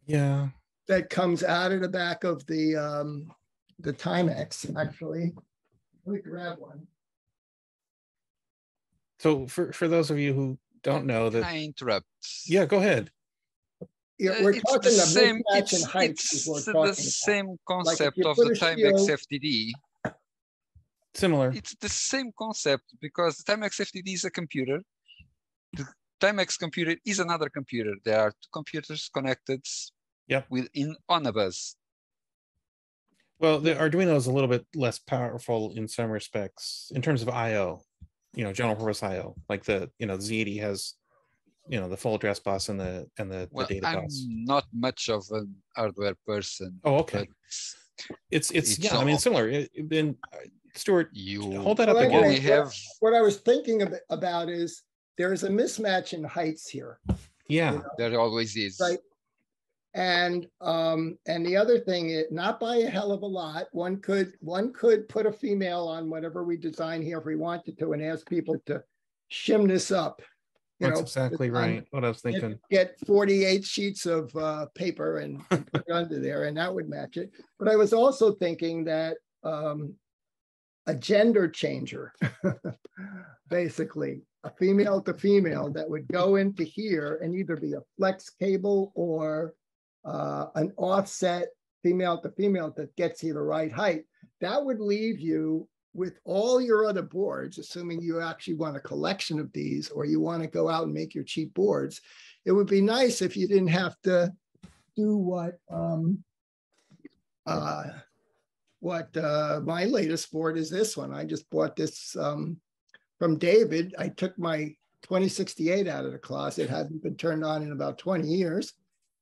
Yeah. That comes out of the back of the Timex, actually. Let me grab one. So for those of you who don't know that. Can I interrupt? Yeah, go ahead. Yeah, we're talking the same, mismatch in height. It's the same concept of the Timex FTD. Similar. It's the same concept because the Timex FTD is a computer. The Timex computer is another computer. There are two computers connected on a bus. Well, the Arduino is a little bit less powerful in some respects in terms of I/O, general purpose I/O. Like the Z80 has, the full address bus and the data bus. I'm not much of an hardware person. Oh, okay. It's similar. Stewart, hold that up again. What I was thinking about is there is a mismatch in heights here. Yeah, there always is. Right. And the other thing is, not by a hell of a lot. One could put a female on whatever we design here if we wanted to, and ask people to shim this up. That's exactly right. What I was thinking. Get 48 sheets of paper and put it under there, and that would match it. But I was also thinking that a gender changer, basically a female to female that would go into here and either be a flex cable or an offset female to female that gets you the right height. That would leave you with all your other boards, assuming you actually want a collection of these or you want to go out and make your cheap boards. It would be nice if you didn't have to do what my latest board is. This one. I just bought this from David. I took my 2068 out of the closet. It hadn't been turned on in about 20 years.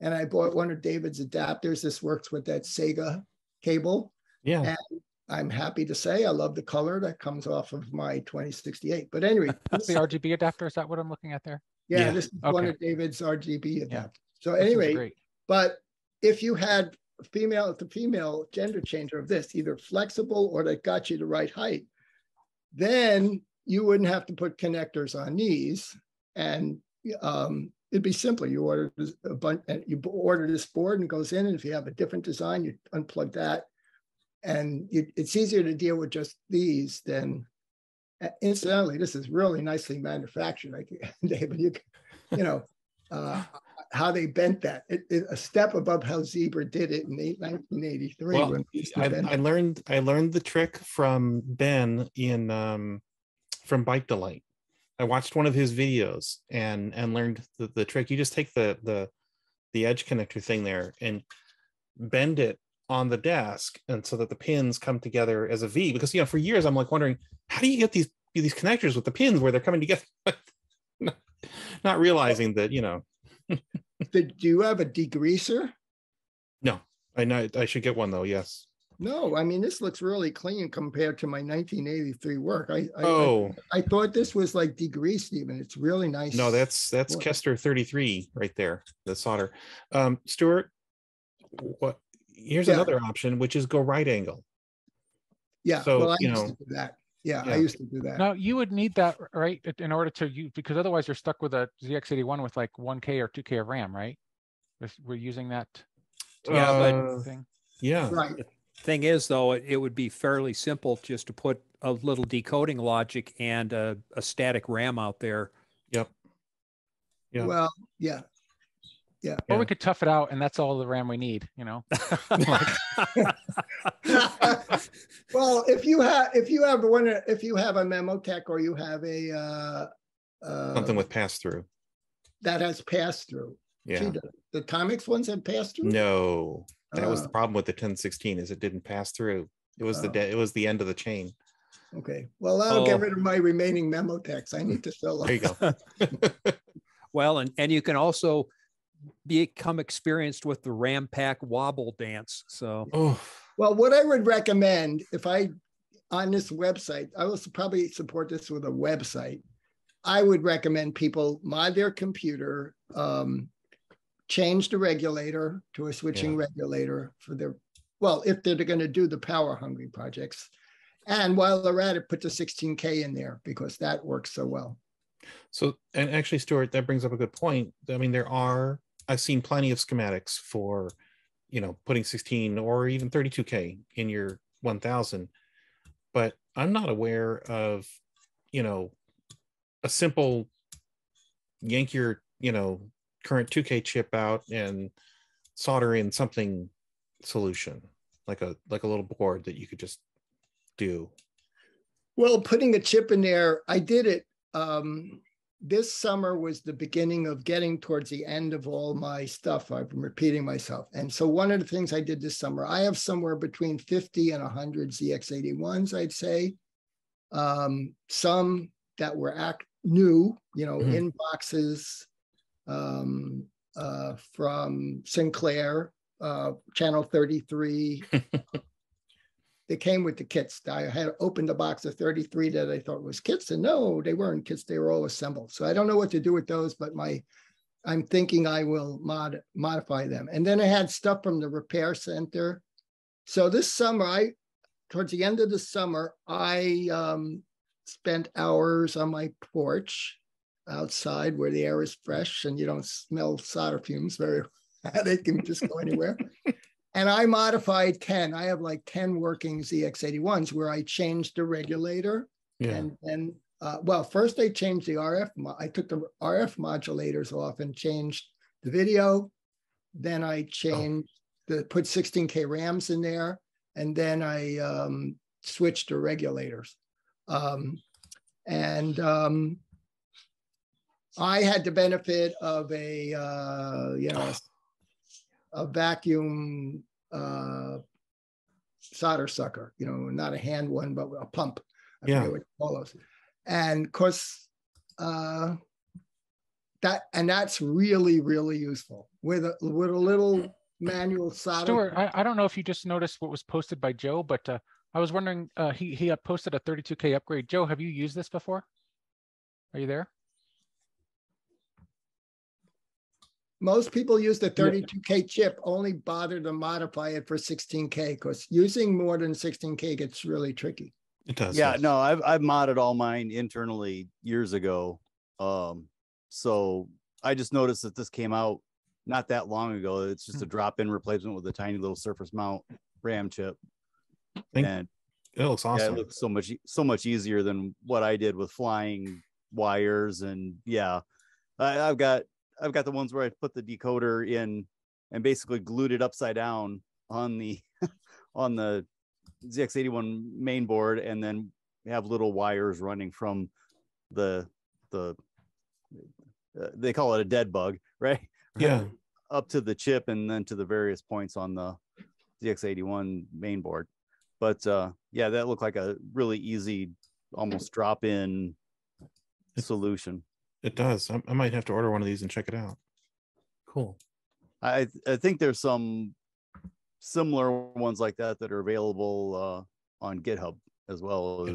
And I bought one of David's adapters. This works with that Sega cable. Yeah. And I'm happy to say I love the color that comes off of my 2068. But anyway. That's the RGB adapter. Is that what I'm looking at there? Yeah, this is one of David's RGB adapters. Yeah. So anyway, but if you had female to female gender changer of this, either flexible or that got you the right height, then you wouldn't have to put connectors on these, and it'd be simpler. You order a bunch, and you order this board and it goes in, and if you have a different design, you unplug that, and it's easier to deal with just these than. Incidentally, this is really nicely manufactured. David, how they bent that. A step above how Zebra did it in 1983. Well, I learned the trick from Ben from Bike Delight. I watched one of his videos and learned the trick. You just take the edge connector thing there and bend it on the desk, and so that the pins come together as a V. Because for years I'm like wondering, how do you get these connectors with the pins where they're coming together? Not realizing that Do you have a degreaser? No, I know I should get one though. Yes. No, I mean, this looks really clean compared to my 1983 work. I thought this was like degreased even. It's really nice. No, that's Kester 33 right there, the solder. Stewart, here's another option, which is go right angle. Yeah, so I used to do that. Yeah, I used to do that. Now you would need that, right, in order to use, because otherwise you're stuck with a ZX81 with like 1K or 2K of RAM, right? We're using that. Thing. Yeah. Right. Thing is, though, it would be fairly simple just to put a little decoding logic and a static RAM out there. Yep. Yeah. Well, yeah. Yeah. Or we could tough it out, and that's all the RAM we need. Well, if you have a Memotech, or you have a something with pass through that has pass through. Yeah. Gee, the Timex ones have pass through. No, that was the problem with the 1016, is it didn't pass through. It was it was the end of the chain. Okay. Well, I'll get rid of my remaining Memotechs. I need to sell them. There you go. Well, and you can also become experienced with the RAM pack wobble dance. So, well, what I would recommend, on this website, I will probably support this with a website. I would recommend people mod their computer, change the regulator to a switching regulator for if they're going to do the power hungry projects. And while they're at it, put the 16K in there, because that works so well. So, and actually, Stewart, that brings up a good point. I mean, I've seen plenty of schematics for, putting 16 or even 32K in your 1000, but I'm not aware of, a simple yank your, current 2K chip out and solder in something solution, like a little board that you could just do. Well, putting a chip in there, I did it. This summer was the beginning of getting towards the end of all my stuff. I've been repeating myself. And so one of the things I did this summer, I have somewhere between 50 and 100 ZX81s, I'd say. Some that were new, in boxes from Sinclair, channel 33. They came with the kits. I had opened a box of 33 that I thought was kits, and no, they weren't kits. They were all assembled. So I don't know what to do with those, but I'm thinking I will modify them. And then I had stuff from the repair center. So this summer, towards the end of the summer, I spent hours on my porch outside where the air is fresh and you don't smell solder fumes very well. They can just go anywhere. And I modified 10. I have like 10 working ZX81s where I changed the regulator. Yeah. And then, first I changed the RF. I took the RF modulators off and changed the video. Then I changed put 16K RAMs in there. And then I switched the regulators. I had the benefit of a vacuum solder sucker, not a hand one, but a pump. I forget what you call those. And of course, that's really, really useful with a little manual solder. Stuart, I don't know if you just noticed what was posted by Joe, but I was wondering, he posted a 32K upgrade. Joe, have you used this before? Are you there? Most people use the 32K chip, only bother to modify it for 16K, because using more than 16K gets really tricky. It does. Yeah, no, I've modded all mine internally years ago. So I just noticed that this came out not that long ago. It's just a drop-in replacement with a tiny little surface mount RAM chip. And it looks awesome. Yeah, it looks so much easier than what I did with flying wires. And I've got the ones where I put the decoder in and basically glued it upside down on the on the ZX81 main board, and then have little wires running from the the they call it a dead bug, right? Yeah. Up to the chip and then to the various points on the ZX81 main board. But yeah, that looked like a really easy, almost drop-in solution. It does. I might have to order one of these and check it out. Cool. I think there's some similar ones like that that are available on GitHub as well,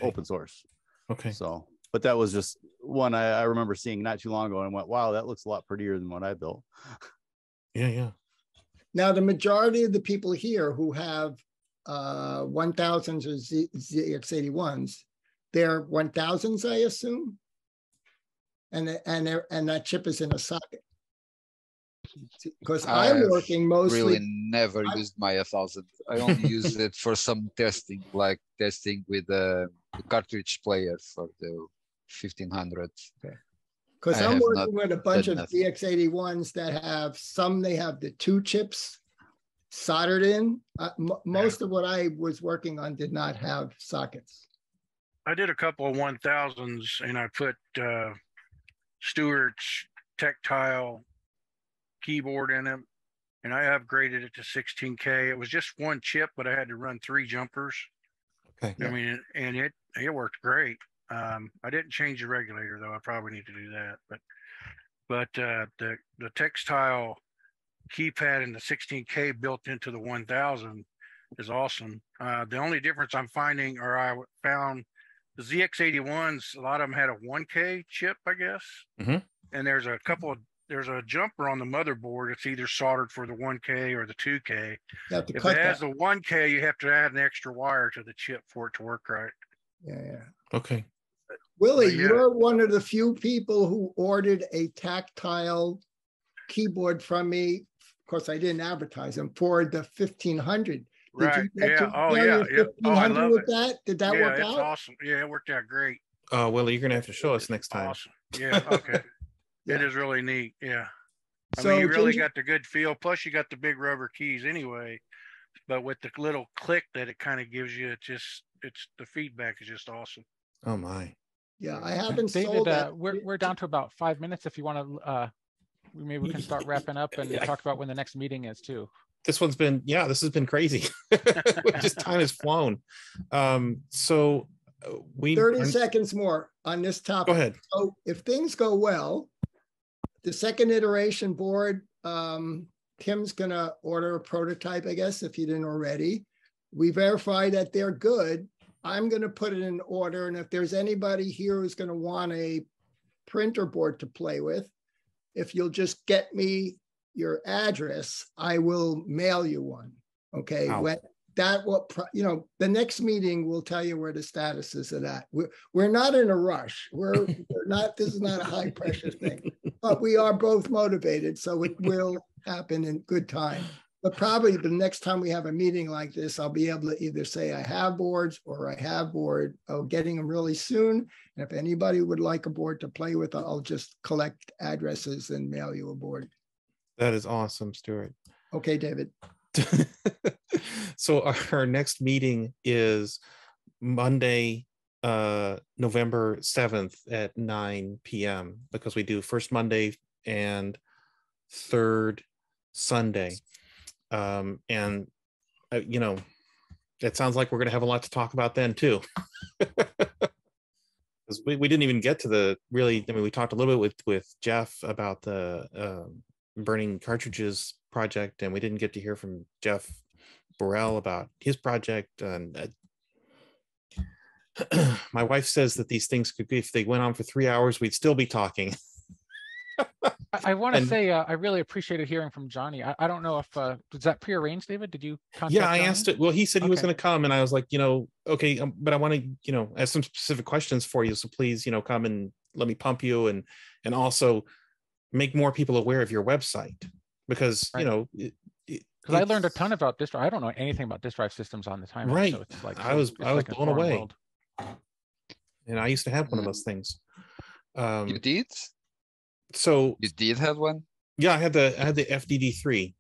open source. Okay. So, but that was just one I remember seeing not too long ago and went, wow, that looks a lot prettier than what I built. Yeah. Now, the majority of the people here who have 1000s or ZX81s, they're 1000s, I assume, and that chip is in a socket. Because I'm working mostly. Really never used my 1000. I only use it for some testing, like testing with the cartridge player for the 1500. Because I'm working with a bunch of ZX81s that have they have the 2 chips soldered in. Most of what I was working on did not have sockets. I did a couple of 1000s and I put Stewart's tactile keyboard in them, and I upgraded it to 16K. It was just 1 chip, but I had to run 3 jumpers. Okay. I mean, and it worked great. I didn't change the regulator though. I probably need to do that. But the textile keypad in the 16K built into the 1000 is awesome. The only difference I'm finding, or I found, the ZX81s, a lot of them had a 1K chip, I guess. Mm-hmm. And there's a jumper on the motherboard. It's either soldered for the 1K or the 2K. If it has the 1K, you have to add an extra wire to the chip for it to work right. Yeah. Okay. Willie, you're one of the few people who ordered a tactile keyboard from me. Of course, I didn't advertise them for the 1500. Right. Yeah. Oh, yeah. Oh, I love it. That? Did that work out? Awesome. Yeah, it worked out great. Willie, you're going to have to show us next time. Awesome. Yeah. Okay. It is really neat. Yeah. I So mean, you really got the good feel. Plus, you got the big rubber keys anyway. But with the little click that it kind of gives you, it's the feedback is just awesome. Oh my. Yeah, I haven't David, sold that. We're down to about 5 minutes. If you want to, maybe we can start wrapping up and talk about when the next meeting is too. This has been crazy. Just time has flown. So we 30 seconds more on this topic. Go ahead. So if things go well, the second iteration board, Tim's gonna order a prototype, I guess, if you didn't already. We verify that they're good. I'm gonna put it in order, and if there's anybody here who's gonna want a printer board to play with, if you'll just get me your address, I will mail you one. Okay. Wow. The next meeting will tell you where the status is of that. We're not in a rush. We're not, this is not a high pressure thing, but we are both motivated. So it will happen in good time. But probably the next time we have a meeting like this, I'll be able to either say I have boards or I have board. Getting them really soon. And if anybody would like a board to play with, I'll just collect addresses and mail you a board. That is awesome, Stewart. Okay, David. So our next meeting is Monday, November 7th at 9 p.m. because we do first Monday and third Sunday. It sounds like we're going to have a lot to talk about then too. Because we didn't even get to we talked a little bit with Jeff about the burning cartridges project, and we didn't get to hear from Jeff Burrell about his project. And my wife says that these things could be, if they went on for 3 hours, we'd still be talking. I want to say I really appreciated hearing from Johnny. I don't know if was that prearranged, David? Did you contact I Johnny? asked it. Well, he said he was going to come, and I was like, okay, but I want to, ask some specific questions for you. So please, come and let me pump you, and also make more people aware of your website, because because I learned a ton about disk drive. I don't know anything about disk drive systems on the Timex. Right. So it's like I was blown away. World. And I used to have one of those things. You did? So you did have one? Yeah, I had the FDD3,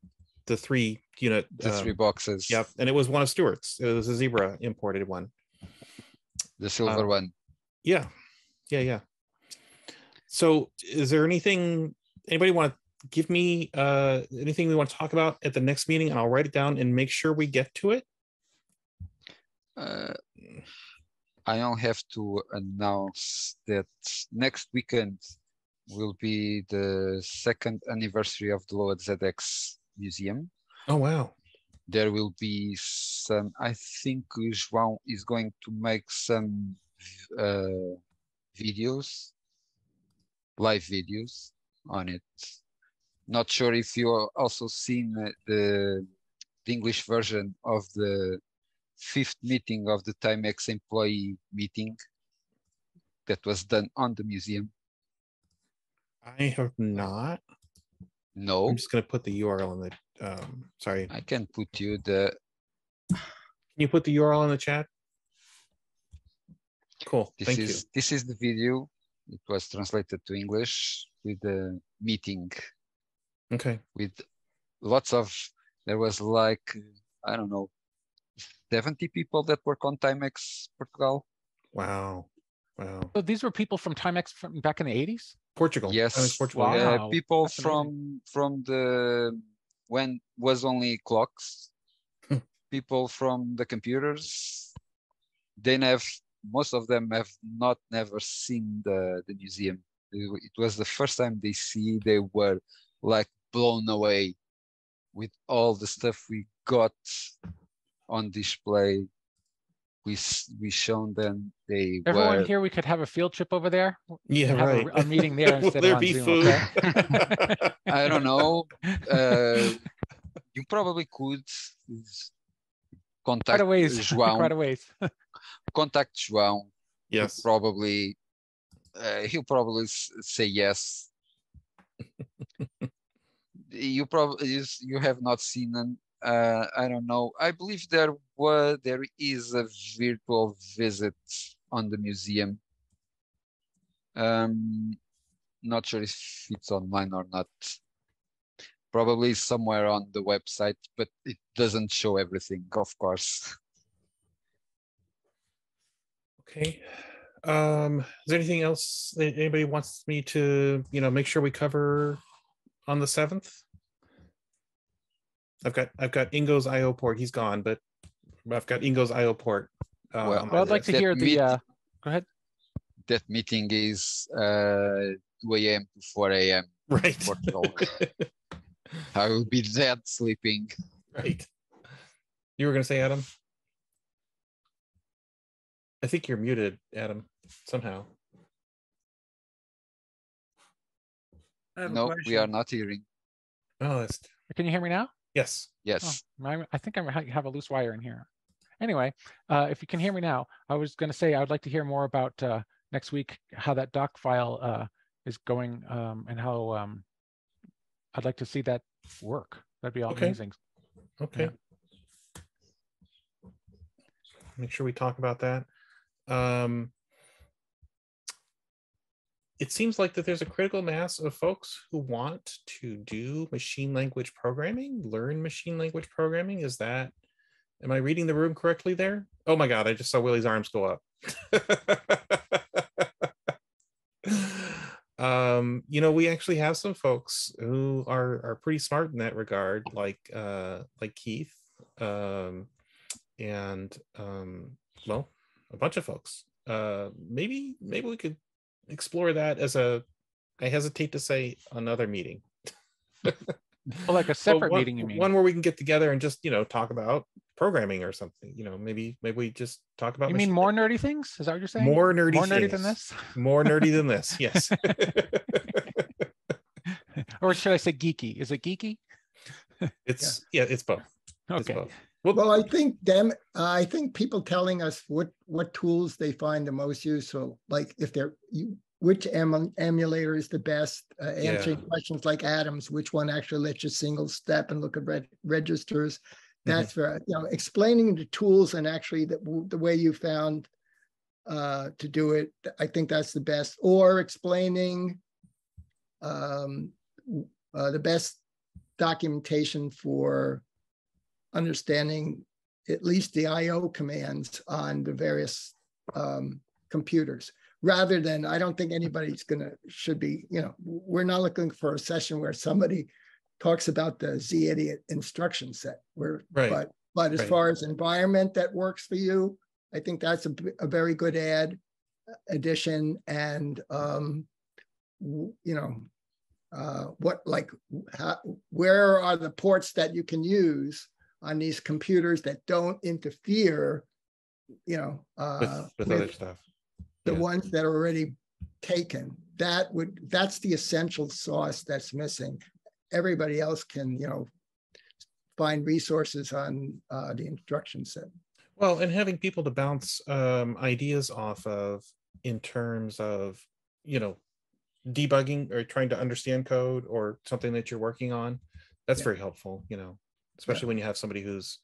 the 3 unit. The 3 boxes. Yep, and it was one of Stewart's. It was a Zebra imported one. The silver one. Yeah. So is there anybody want to give me anything we want to talk about at the next meeting, and I'll write it down and make sure we get to it? I only have to announce that next weekend will be the 2nd anniversary of the Lower ZX Museum. Oh, wow. There will be some, I think João is going to make some videos, live videos on it. Not sure if you also seen the English version of the 5th meeting of the Timex employee meeting that was done on the museum. I have not. No. I'm just going to put the URL in the, sorry. I can put you the. Can you put the URL in the chat? Cool. Thank you. This is the video. It was translated to English with the meeting. Okay. With lots of, there was like, I don't know, 70 people that work on Timex Portugal. Wow. Wow. So these were people from Timex from back in the 80s? Portugal. Yes. Portugal. Wow. People That's from the, when was only clocks, people from the computers. They have, most of them have never seen the museum. It was the first time they were like blown away with all the stuff we got on display. We shown them. Everyone here, we could have a field trip over there. Yeah, have right. a meeting there instead Will of on there be Zoom, food? okay? I don't know. You probably could contact João. Quite a ways. Contact João. Yes. He'll probably say yes. You have not seen them. I don't know. I believe there is a virtual visit on the museum. Not sure if it's online or not. Probably somewhere on the website, but it doesn't show everything, of course. Okay. Is there anything else that anybody wants me to, make sure we cover on the 7th? I've got Ingo's IO port. He's gone, but I've got Ingo's IO port. Well, I'd like to hear the. Go ahead. That meeting is 2 a.m. to 4 a.m. Right. Portugal. I will be dead sleeping. Right. You were going to say, Adam? I think you're muted, Adam, somehow. No, we are not hearing. Oh, that's... Can you hear me now? Yes. Yes. Oh, I think I have a loose wire in here. Anyway, if you can hear me now, I was going to say I would like to hear more about next week, how that doc file is going, and how I'd like to see that work. That'd be amazing. Okay. Yeah. Make sure we talk about that. It seems like that there's a critical mass of folks who want to do machine language programming, learn machine language programming. Am I reading the room correctly there? Oh my God, I just saw Willie's arms go up. We actually have some folks who are pretty smart in that regard, like Keith, and well, a bunch of folks. Maybe we could explore that as I hesitate to say another meeting. Well, like a separate meeting, you mean? One where we can get together and just, talk about programming or something. Maybe we just talk about. You mean more nerdy things? Is that what you're saying? More nerdy than this? More nerdy than this, yes. Or should I say geeky? Is it geeky? It's both. Okay. It's both. Well, I think people telling us what tools they find the most useful, like which emulator is the best, answering questions like Adam's, which one actually lets you single step and look at registers. That's for explaining the tools and actually the way you found to do it. I think that's the best. Or explaining the best documentation for understanding at least the IO commands on the various computers. rather than, I don't think anybody's should be, we're not looking for a session where somebody talks about the Z-idiot instruction set. But as far as environment that works for you, I think that's a very good addition. And, where are the ports that you can use on these computers that don't interfere, with other stuff. The ones that are already taken. That's the essential sauce that's missing. Everybody else can, find resources on the instruction set. Well, and having people to bounce ideas off of in terms of, debugging or trying to understand code or something that you're working on, that's very helpful, especially when you have somebody who's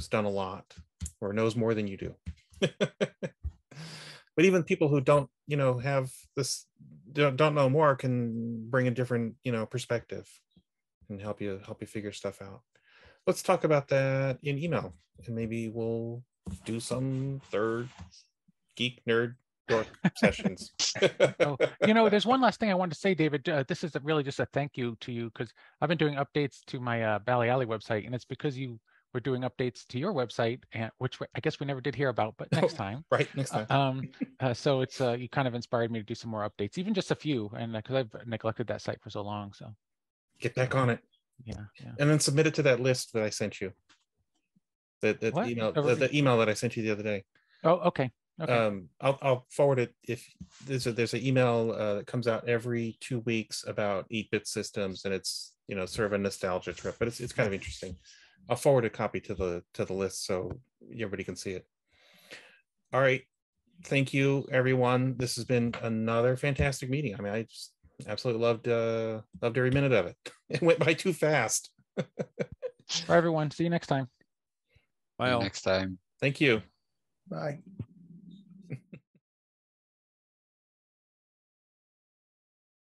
done a lot or knows more than you do. But even people who don't, have this, don't know more, can bring a different, perspective and help you figure stuff out. Let's talk about that in email, and maybe we'll do some third geek nerd dork sessions. There's one last thing I wanted to say, David. This is really just a thank you to you, because I've been doing updates to my Valley Alley website, and it's because you were doing updates to your website, and which I guess we never did hear about, but next time. Right, next time. So it's you kind of inspired me to do some more updates, even just a few, and because I've neglected that site for so long. So get back on it. Yeah. And then submit it to that list that I sent you. That email, the email that I sent you the other day. Oh, okay. I'll forward it. If there's an email that comes out every 2 weeks about 8-bit systems, and it's sort of a nostalgia trip, but it's kind of interesting. I'll forward a copy to the list so everybody can see it. All right, thank you, everyone. This has been another fantastic meeting. I mean, I just absolutely loved every minute of it. It went by too fast. Bye, everyone. See you next time. Bye. Next time. Thank you. Bye.